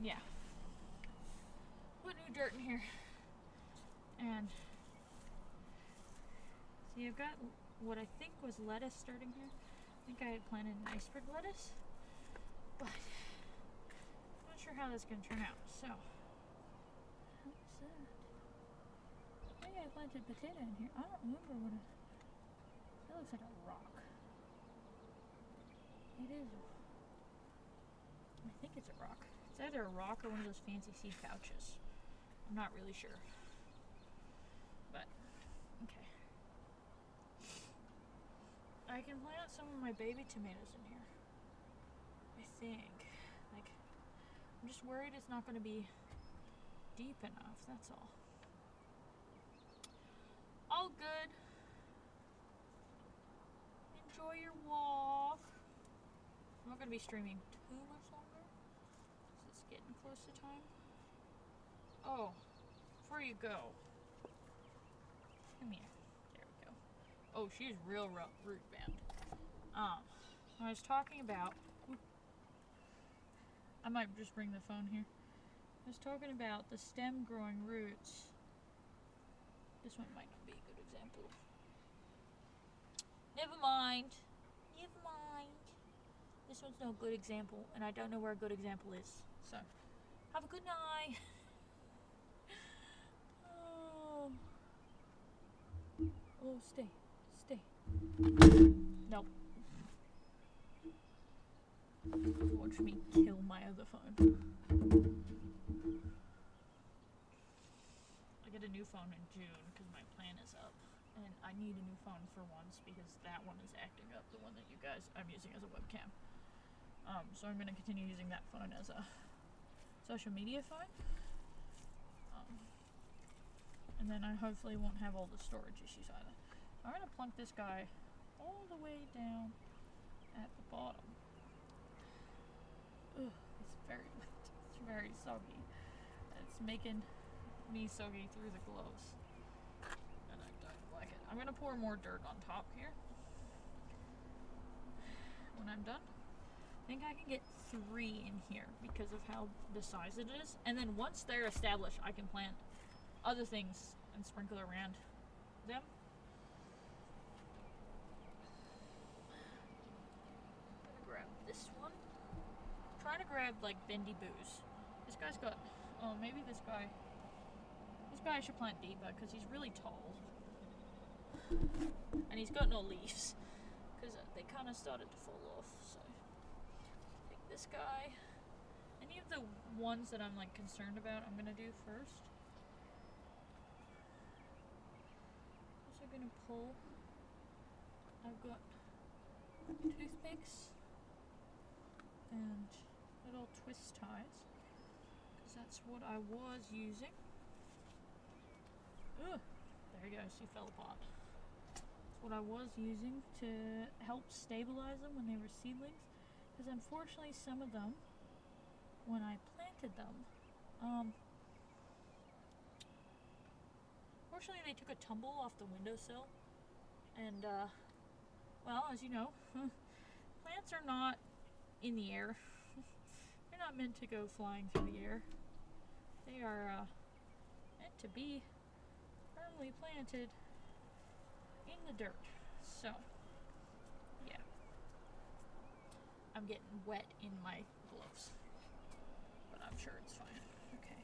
A: Yeah, put new dirt in here, and see, I've got what I think was lettuce starting here. I think I had planted an iceberg lettuce, but I'm not sure how that's gonna turn out. So, what's that? I think I planted potato in here. I don't remember what it. That looks like a rock. It is. I think it's a rock. It's either a rock or one of those fancy seed pouches. I'm not really sure. But, okay. I can plant some of my baby tomatoes in here. I think. Like, I'm just worried it's not going to be deep enough, that's all. All good. Enjoy your walk. I'm not going to be streaming too much longer. Getting close to time. Oh, before you go, Come here. There we go. Oh, she's real root bound. I was talking about... I might just bring the phone here. I was talking about the stem growing roots. This one might not be a good example. Never mind. Never mind. This one's no good example, and I don't know where a good example is. So, have a good night. Oh, stay. Stay. Nope. Watch me kill my other phone. I get a new phone in June because my plan is up. And I need a new phone for once because that one is acting up, the one that you guys I'm using as a webcam. So I'm going to continue using that phone as a social media phone. And then I hopefully won't have all the storage issues either. I'm going to plunk this guy all the way down at the bottom. Ugh, it's very wet. It's very soggy. It's making me soggy through the gloves. And I don't like it. I'm going to pour more dirt on top here. When I'm done. I think I can get 3 in here because of how the size it is. And then once they're established, I can plant other things and sprinkle around them. I'm gonna grab this one. I'm trying to grab like bendy boos. This guy's got, oh maybe this guy I should plant deeper because he's really tall. And he's got no leaves because they kind of started to fall off. So take this guy. Any of the ones that I'm like concerned about I'm gonna do first. Gonna pull. I've got toothpicks and little twist ties because that's what I was using. Ugh, there you go, she fell apart. That's what I was using to help stabilize them when they were seedlings because unfortunately some of them, when I planted them, unfortunately, they took a tumble off the windowsill, and, well, as you know, plants are not in the air. They're not meant to go flying through the air. They are, meant to be firmly planted in the dirt. So, yeah. I'm getting wet in my gloves, but I'm sure it's fine. Okay.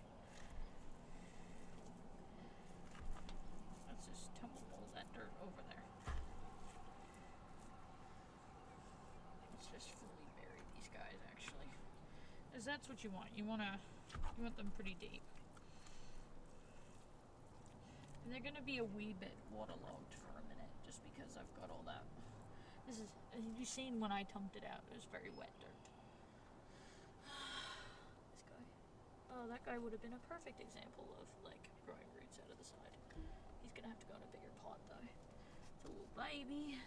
A: Just tumble all that dirt over there. Let's just fully bury these guys actually. Because that's what you want. You want them pretty deep. And they're gonna be a wee bit waterlogged for a minute just because I've got all that. This is, as you've seen when I tumped it out, it was very wet dirt. This guy. Oh, that guy would have been a perfect example of like growing roots out of the side. He's gonna have to go in a bigger pot though. It's a little baby.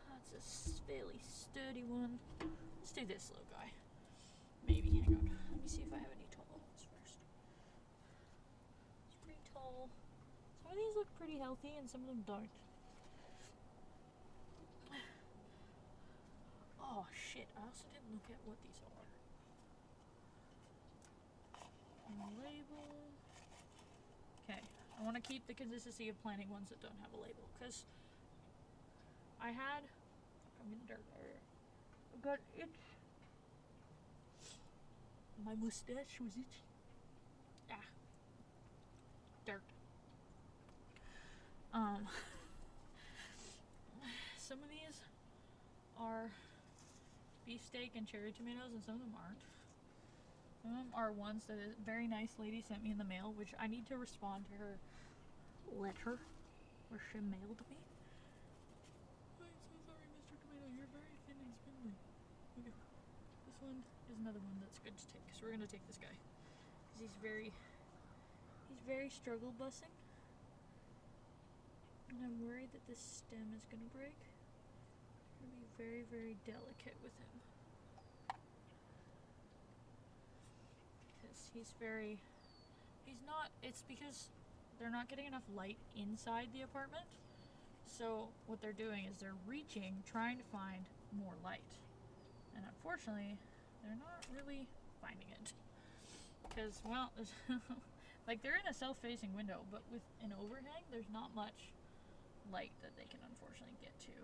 A: That's a fairly sturdy one. Let's do this little guy. Maybe, hang on. Let me see if I have any tall ones first. It's pretty tall. Some of these look pretty healthy and some of them don't. Oh shit, I also didn't look at what these are. Label. Okay. I want to keep the consistency of planting ones that don't have a label, because I'm in dirt area. I got itch. My mustache was itchy. Ah. Dirt. Some of these are beefsteak and cherry tomatoes, and some of them aren't. Some of them are ones that a very nice lady sent me in the mail, which I need to respond to her letter where she mailed me. I'm so sorry, Mr. Tomato. You're very thin and spindly. Okay. This one is another one that's good to take. So we're gonna take this guy because he's very struggle bussing, and I'm worried that this stem is gonna break. I'm gonna be very, very delicate with him because he's not. It's because they're not getting enough light inside the apartment. So what they're doing is they're reaching, trying to find more light. And unfortunately, they're not really finding it. Because, well, like they're in a self-facing window, but with an overhang, there's not much light that they can unfortunately get to.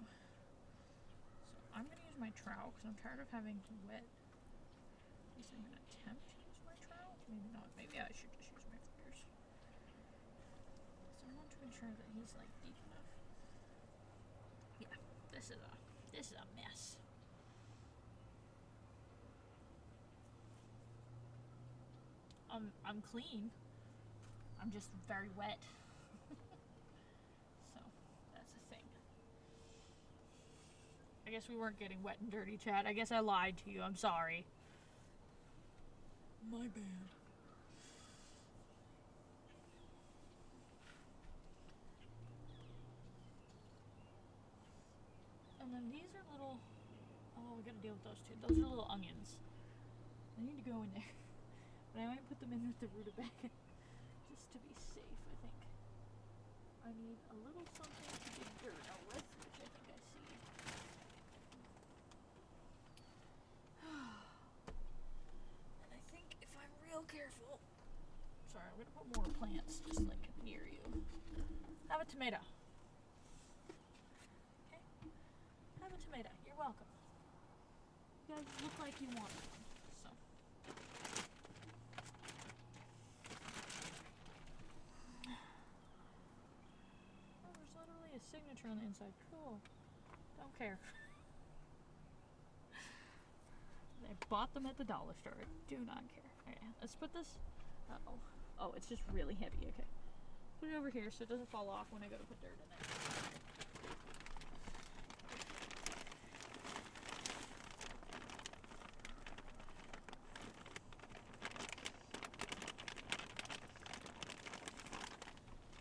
A: So I'm going to use my trowel because I'm tired of having to wet. At least I'm going to attempt to use my trowel. Maybe not. Maybe I should just use my fingers. So I want to ensure that he's like deep enough. Yeah, this is a mess. I'm clean. I'm just very wet. So that's a thing. I guess we weren't getting wet and dirty, chat. I guess I lied to you. I'm sorry. My bad. And then these are little... Oh, we gotta deal with those two. Those are little onions. They need to go in there. But I might put them in with the rutabaga. Just to be safe, I think. I need a little something to dig dirt out with, which I think I see. And I think if I'm real careful... Sorry, I'm gonna put more plants just like near you. Have a tomato. Okay? Have a tomato. You're welcome. You guys look like you want one. So. Oh, there's literally a signature on the inside. Cool. Don't care. I bought them at the dollar store. I do not care. Okay, let's put this. Uh-oh. Oh, it's just really heavy. Okay. Put it over here so it doesn't fall off when I go to put dirt in it.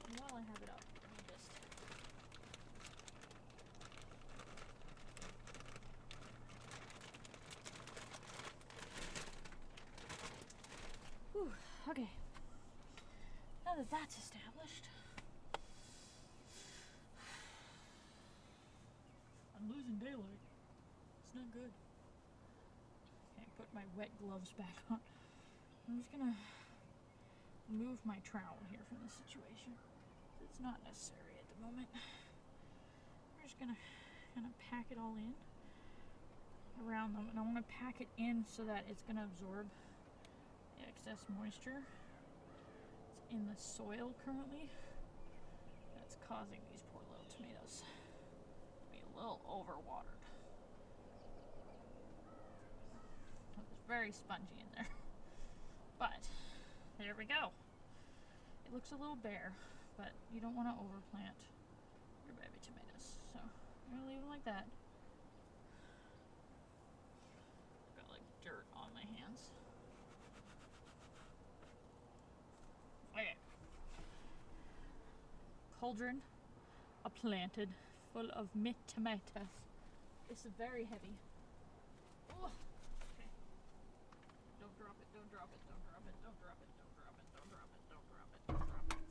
A: And while I have it up, let me just... Whew, okay. Now that that's established, I'm losing daylight. It's not good. Okay, put my wet gloves back on. I'm just gonna move my trowel here from the situation. It's not necessary at the moment. We're just gonna kind of pack it all in around them, and I want to pack it in so that it's gonna absorb the excess moisture in the soil currently that's causing these poor little tomatoes to be a little overwatered. It's very spongy in there. But there we go. It looks a little bare, but you don't want to overplant your baby tomatoes. So I'm gonna leave them like that. I've got like dirt on my hands. Okay. Cauldron planted full of mint tomatoes. It's very heavy. Oh. Okay. Don't drop it, don't drop it, don't drop it, don't drop it, don't drop it, don't drop it, don't drop it, don't drop it.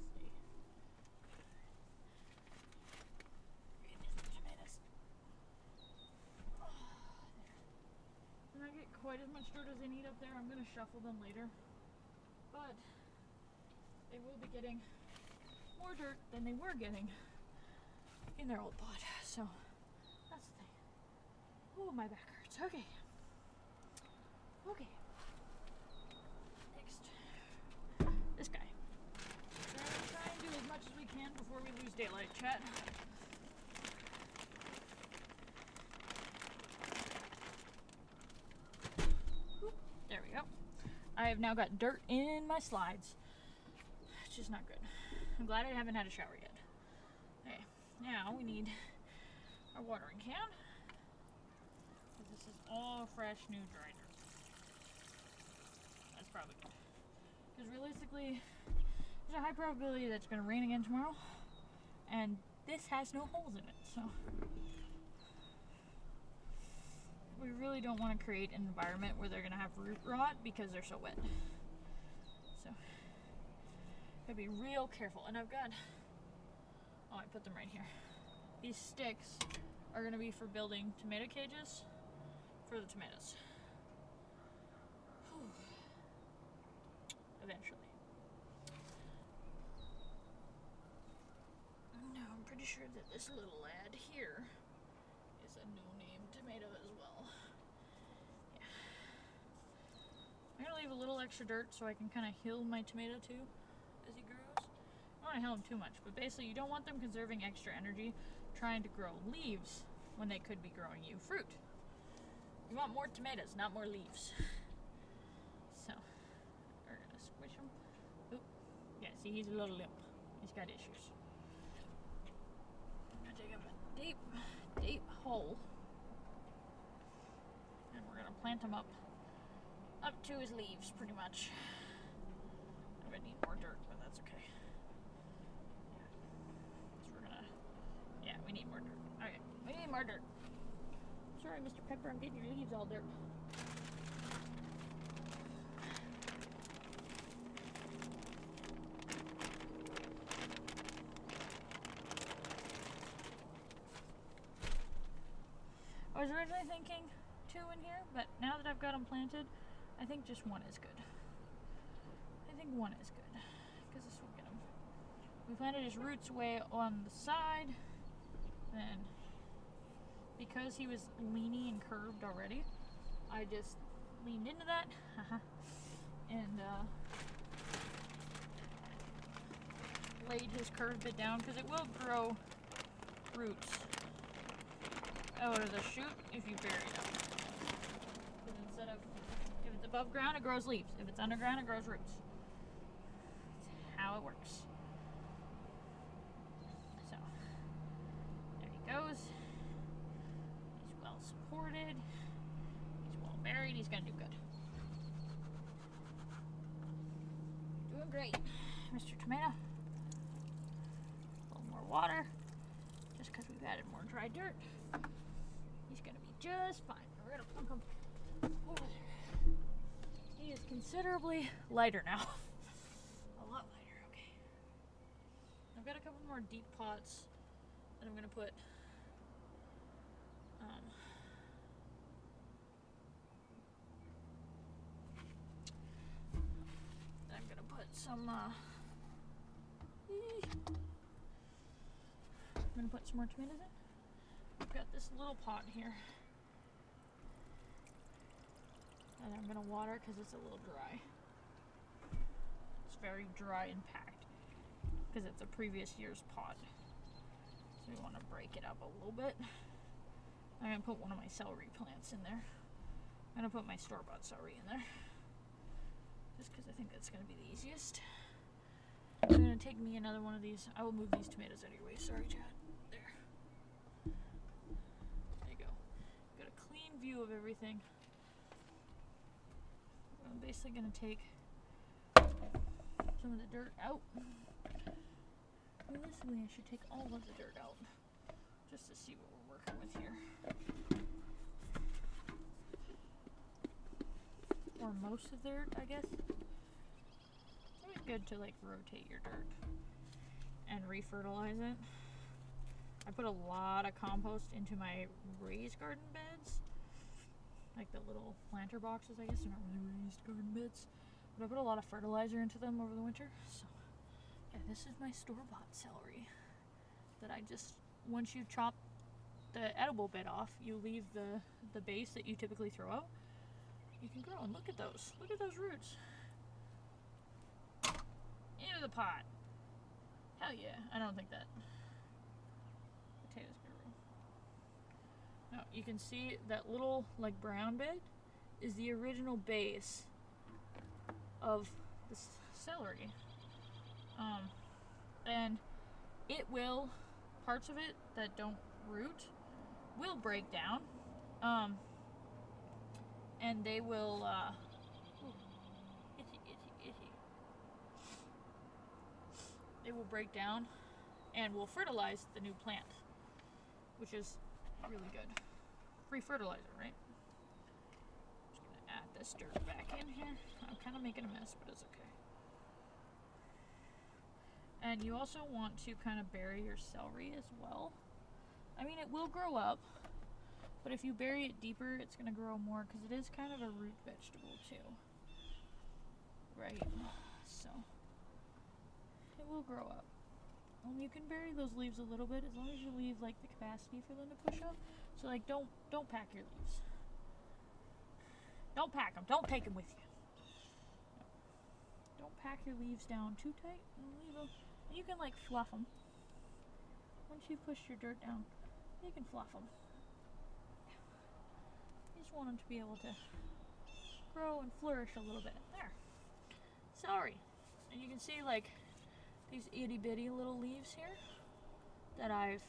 A: Stay. Tomatoes. Oh, there. Did not get quite as much dirt as they need up there. I'm gonna shuffle them later. But they will be getting more dirt than they were getting in their old pot. So that's the thing. Oh, my back hurts. Okay. Okay. Next. This guy. We're gonna try and do as much as we can before we lose daylight, chat. Oop, there we go. I have now got dirt in my slides. It's just not good. I'm glad I haven't had a shower yet. Okay, now we need our watering can. This is all fresh, new, dry dirt. That's probably good. Because realistically, there's a high probability that it's going to rain again tomorrow. And this has no holes in it, so... We really don't want to create an environment where they're going to have root rot because they're so wet. So... Gotta be real careful. And I've got, oh, I put them right here. These sticks are gonna be for building tomato cages for the tomatoes. Whew. Eventually. No, I'm pretty sure that this little lad here is a no-name tomato as well. Yeah. I'm gonna leave a little extra dirt so I can kind of heal my tomato too as he grows. I don't want to heal him too much, but basically you don't want them conserving extra energy trying to grow leaves when they could be growing you fruit. You want more tomatoes, not more leaves. So, we're gonna squish him. Oop. Yeah, see, he's a little limp. He's got issues. I'm gonna dig up a deep, deep hole. And we're gonna plant him up to his leaves, pretty much. I'm gonna need more dirt, but that's okay. Yeah. So we're gonna, yeah, we need more dirt. Okay, we need more dirt. Sorry, Mr. Pepper, I'm getting your leaves all dirt. I was originally thinking 2 in here, but now that I've got them planted, I think just 1 is good. I think 1 is good, because this will get him. We planted his roots way on the side, then because he was leany and curved already, I just leaned into that, and laid his curved bit down, because it will grow roots out of the shoot if you bury them. Because instead of, if it's above ground, it grows leaves. If it's underground, it grows roots. That's how it works. So, there he goes. He's well supported. He's well buried. He's gonna do good. Doing great, Mr. Tomato. A little more water, just because we've added more dry dirt. He's gonna be just fine. We're gonna plunk him over there. He is considerably lighter now. A lot lighter, okay. I've got a couple more deep pots that I'm gonna put some I'm gonna put some more tomatoes in. I've got this little pot here, and I'm gonna water because it's a little dry. It's very dry and packed because it's a previous year's pot, so we want to break it up a little bit. I'm gonna put one of my celery plants in there. I'm gonna put my store-bought celery in there just because I think that's gonna be the easiest. I'm gonna take me another one of these. I will move these tomatoes out of your way. Sorry, Chad. View of everything. I'm basically going to take some of the dirt out. Realistically, I should take all of the dirt out just to see what we're working with here. Or most of the dirt, I guess. It's always good to like rotate your dirt and refertilize it. I put a lot of compost into my raised garden beds. Like the little planter boxes, I guess. They're not really raised garden beds. But I put a lot of fertilizer into them over the winter. So, yeah, this is my store-bought celery. That I just, once you chop the edible bit off, you leave the base that you typically throw out. You can grow, and look at those. Look at those roots. Into the pot. Hell yeah. I don't think that potatoes can grow. Now, you can see that little, like, brown bit is the original base of the celery. And it will, parts of it that don't root will break down. And they will, they will break down and will fertilize the new plant, which is really good. Free fertilizer, right? Just gonna add this dirt back in here. I'm kind of making a mess, but it's okay. And you also want to kind of bury your celery as well. I mean, it will grow up, but if you bury it deeper, it's going to grow more because it is kind of a root vegetable too. Right? So, it will grow up. You can bury those leaves a little bit as long as you leave like the capacity for them to push up. So like don't pack your leaves. Don't pack them. Don't take them with you. Don't pack your leaves down too tight and leave them. And you can like fluff them. Once you push your dirt down, you can fluff them. You just want them to be able to grow and flourish a little bit. There. Celery. And you can see like these itty bitty little leaves here that I've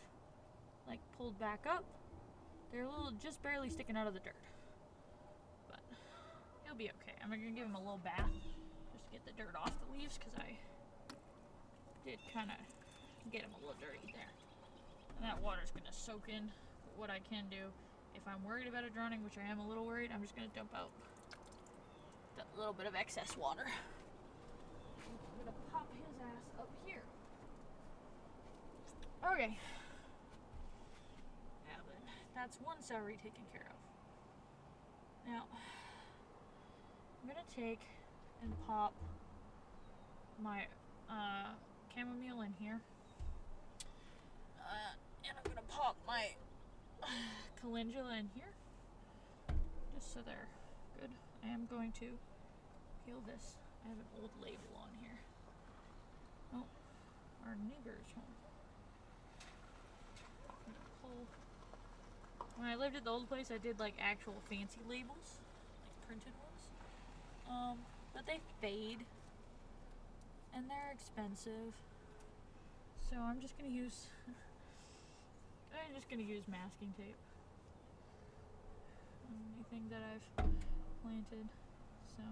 A: like pulled back up. They're a little just barely sticking out of the dirt. But he'll be okay. I'm gonna give him a little bath just to get the dirt off the leaves because I did kind of get him a little dirty there. And that water's gonna soak in. But what I can do, if I'm worried about it drowning, which I am a little worried, I'm just gonna dump out that little bit of excess water. I'm gonna pop his ass up here. Okay. Now then, that's one celery taken care of. Now, I'm gonna take and pop my chamomile in here. And I'm gonna pop my calendula in here. Just so they're good. I am going to peel this. I have an old label on here. Oh, our neighbor's home. When I lived at the old place, I did like actual fancy labels, like printed ones. But they fade, and they're expensive. So I'm just gonna use masking tape. Anything that I've planted. So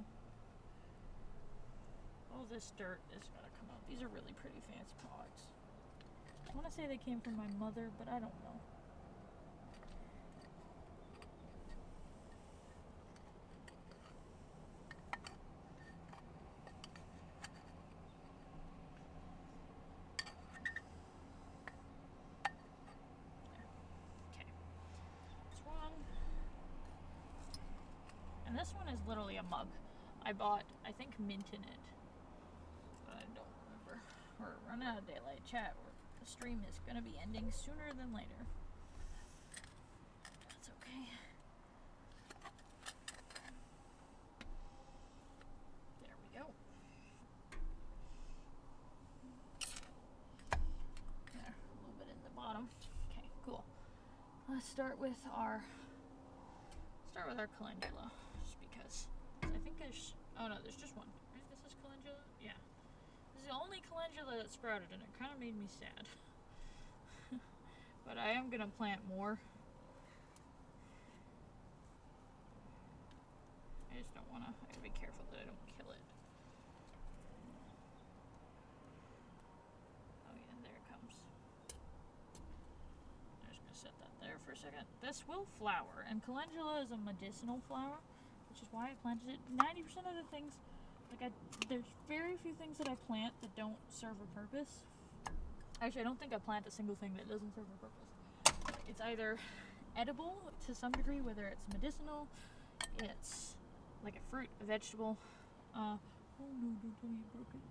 A: all this dirt is gonna come out. These are really pretty fancy pots. I want to say they came from my mother, but I don't know. This one is literally a mug. I bought, I think, mint in it. But I don't remember. We're running out of daylight chat. The stream is going to be ending sooner than later. That's okay. There we go. There, a little bit in the bottom. Okay, cool. Let's start with our calendula. I think there's, oh no, there's just one. Right? This is calendula? Yeah. This is the only calendula that sprouted, and it kind of made me sad. But I am going to plant more. I just don't want to, I have to be careful that I don't kill it. Oh yeah, there it comes. I'm just going to set that there for a second. This will flower, and calendula is a medicinal flower, which is why I planted it. 90% of the things, there's very few things that I plant that don't serve a purpose. Actually, I don't think I plant a single thing that doesn't serve a purpose. It's either edible to some degree, whether it's medicinal, it's like a fruit, a vegetable. Oh no, don't tell me you broke it.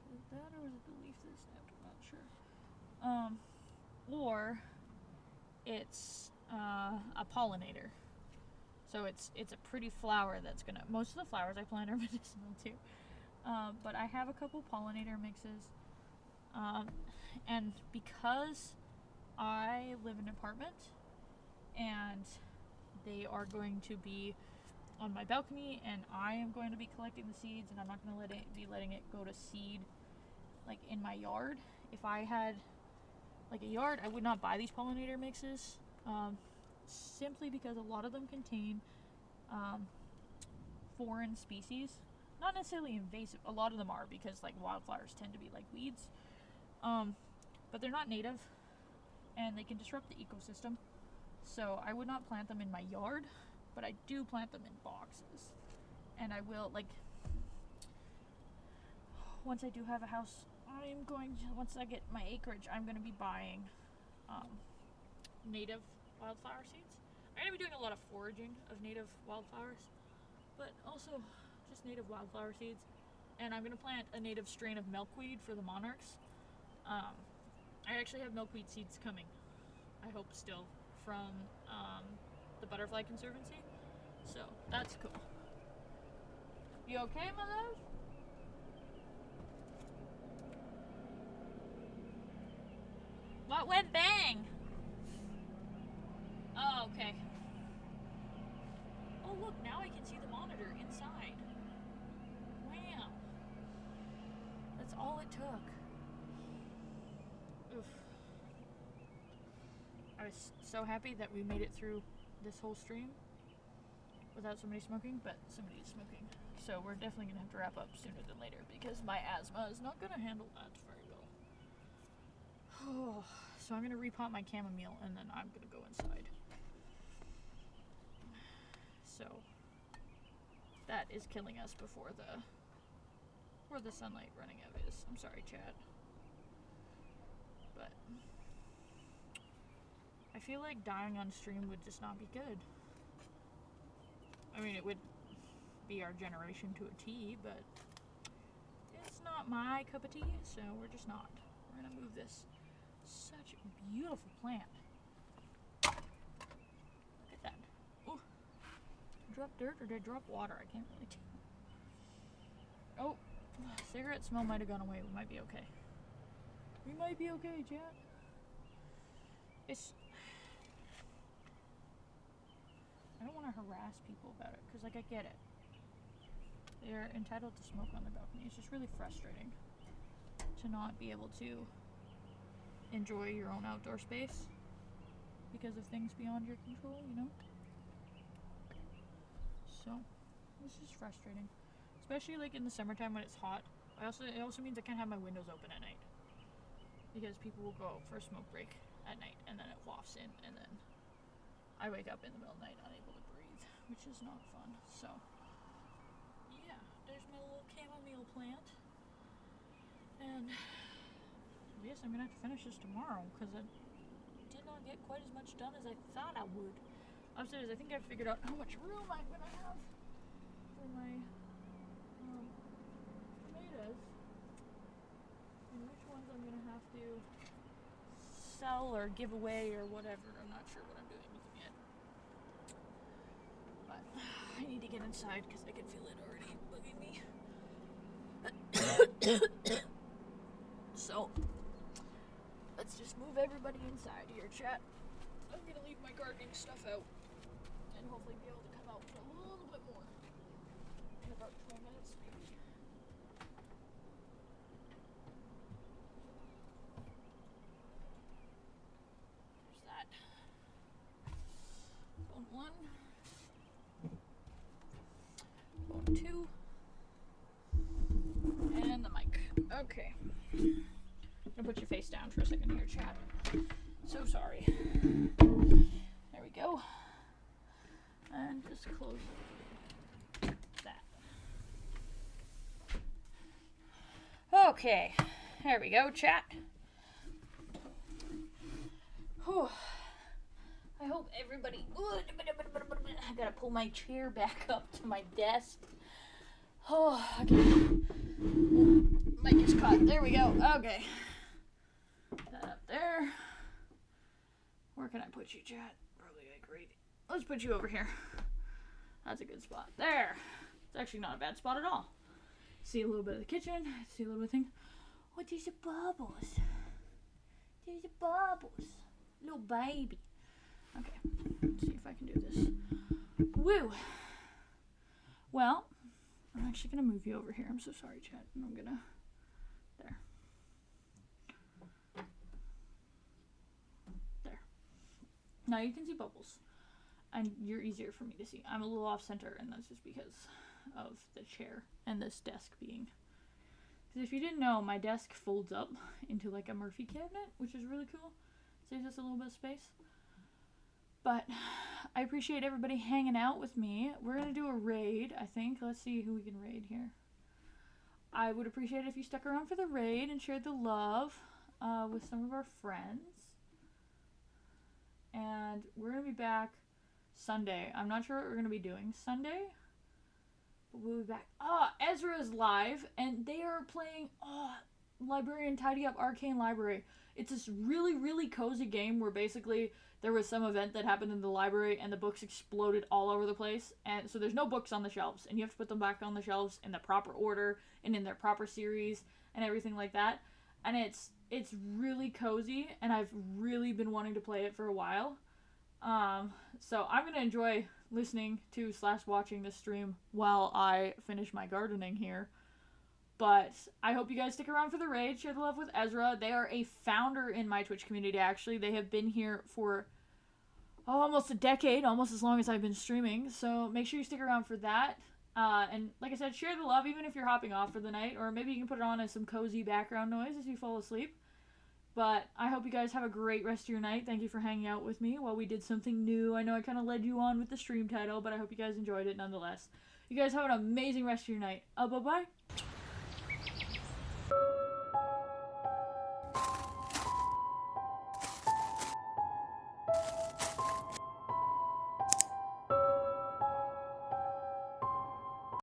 A: Is it that or is it the leaf that snapped? I'm not sure. Or it's a pollinator. So it's a pretty flower that's gonna, most of the flowers I plant are medicinal too. But I have a couple pollinator mixes. And because I live in an apartment and they are going to be on my balcony and I am going to be collecting the seeds and I'm not going to be letting it go to seed like in my yard. If I had like a yard, I would not buy these pollinator mixes. Simply because a lot of them contain foreign species. Not necessarily invasive. A lot of them are because like wildflowers tend to be like weeds. But they're not native and they can disrupt the ecosystem. So I would not plant them in my yard, but I do plant them in boxes. And I will, like, once I do have a house I'm going to, once I get my acreage, I'm going to be buying native wildflower seeds. I'm going to be doing a lot of foraging of native wildflowers, but also just native wildflower seeds. And I'm going to plant a native strain of milkweed for the monarchs. I actually have milkweed seeds coming, I hope still, from the Butterfly Conservancy. So that's cool. You okay, my love? What went bang? Oh, okay. Oh, look, now I can see the monitor inside. Wow. That's all it took. Oof. I was so happy that we made it through this whole stream without somebody smoking, but somebody is smoking. So we're definitely going to have to wrap up sooner than later because my asthma is not going to handle that very well. So I'm going to repot my chamomile and then I'm going to go inside. So that is killing us before the sunlight running out is. I'm sorry, chat. But I feel like dying on stream would just not be good. I mean, it would be our generation to a T, but it's not my cup of tea, so we're just not. We're gonna move this. Such a beautiful plant. Look at that. Ooh. Did I drop dirt or did I drop water? I can't really tell. Oh, cigarette smell might have gone away. We might be okay. We might be okay, chat. I don't want to harass people about it, because, like, I get it. They're entitled to smoke on their balcony. It's just really frustrating to not be able to enjoy your own outdoor space because of things beyond your control, you know? So, it's just frustrating. Especially, like, in the summertime when it's hot. It also means I can't have my windows open at night. Because people will go out for a smoke break at night, and then it wafts in, and then I wake up in the middle of the night unable to breathe, which is not fun. So, yeah, there's my little chamomile plant. And I guess I'm gonna have to finish this tomorrow, because I did not get quite as much done as I thought I would. Upstairs, I think I've figured out how much room I'm gonna have for my tomatoes. And which ones I'm gonna have to sell or give away or whatever. I'm not sure what I'm doing with them yet. But I need to get inside because I can feel it already bugging me. So let's just move everybody inside here, chat. I'm gonna leave my gardening stuff out and hopefully be able to come out for a little bit more in about 20 minutes maybe. There's that. Phone 1. Phone 2. And the mic. Okay. I'm gonna put your face down for a second here, chat. So sorry. There we go. And just close that. Okay. There we go, chat. Whew. I hope everybody... I gotta pull my chair back up to my desk. Oh, okay. Mic is caught. There we go. Okay. That up there. Where can I put you, chat? Probably like right. Let's put you over here. That's a good spot. There. It's actually not a bad spot at all. See a little bit of the kitchen. See a little bit of thing. Oh, there's the bubbles. There's the bubbles. Little baby. Okay. Let's see if I can do this. Woo. Well, I'm actually going to move you over here. I'm so sorry, chat. And I'm going to... There. There. Now you can see bubbles. And you're easier for me to see. I'm a little off center, and that's just because of the chair and this desk being... Because if you didn't know, my desk folds up into like a Murphy cabinet, which is really cool. Saves us a little bit of space. But I appreciate everybody hanging out with me. We're going to do a raid, I think. Let's see who we can raid here. I would appreciate it if you stuck around for the raid and shared the love with some of our friends. And we're going to be back Sunday. I'm not sure what we're going to be doing Sunday, but we'll be back. Ezra's live, and they are playing Librarian Tidy Up Arcane Library. It's this really, really cozy game where basically there was some event that happened in the library and the books exploded all over the place. And so there's no books on the shelves, and you have to put them back on the shelves in the proper order and in their proper series and everything like that. And it's really cozy, and I've really been wanting to play it for a while. So I'm going to enjoy listening to / watching this stream while I finish my gardening here. But I hope you guys stick around for the raid. Share the love with Ezra. They are a founder in my Twitch community, actually. They have been here for almost a decade, almost as long as I've been streaming. So make sure you stick around for that. And like I said, share the love even if you're hopping off for the night. Or maybe you can put it on as some cozy background noise as you fall asleep. But I hope you guys have a great rest of your night. Thank you for hanging out with me while we did something new. I know I kind of led you on with the stream title, but I hope you guys enjoyed it nonetheless. You guys have an amazing rest of your night. Bye-bye.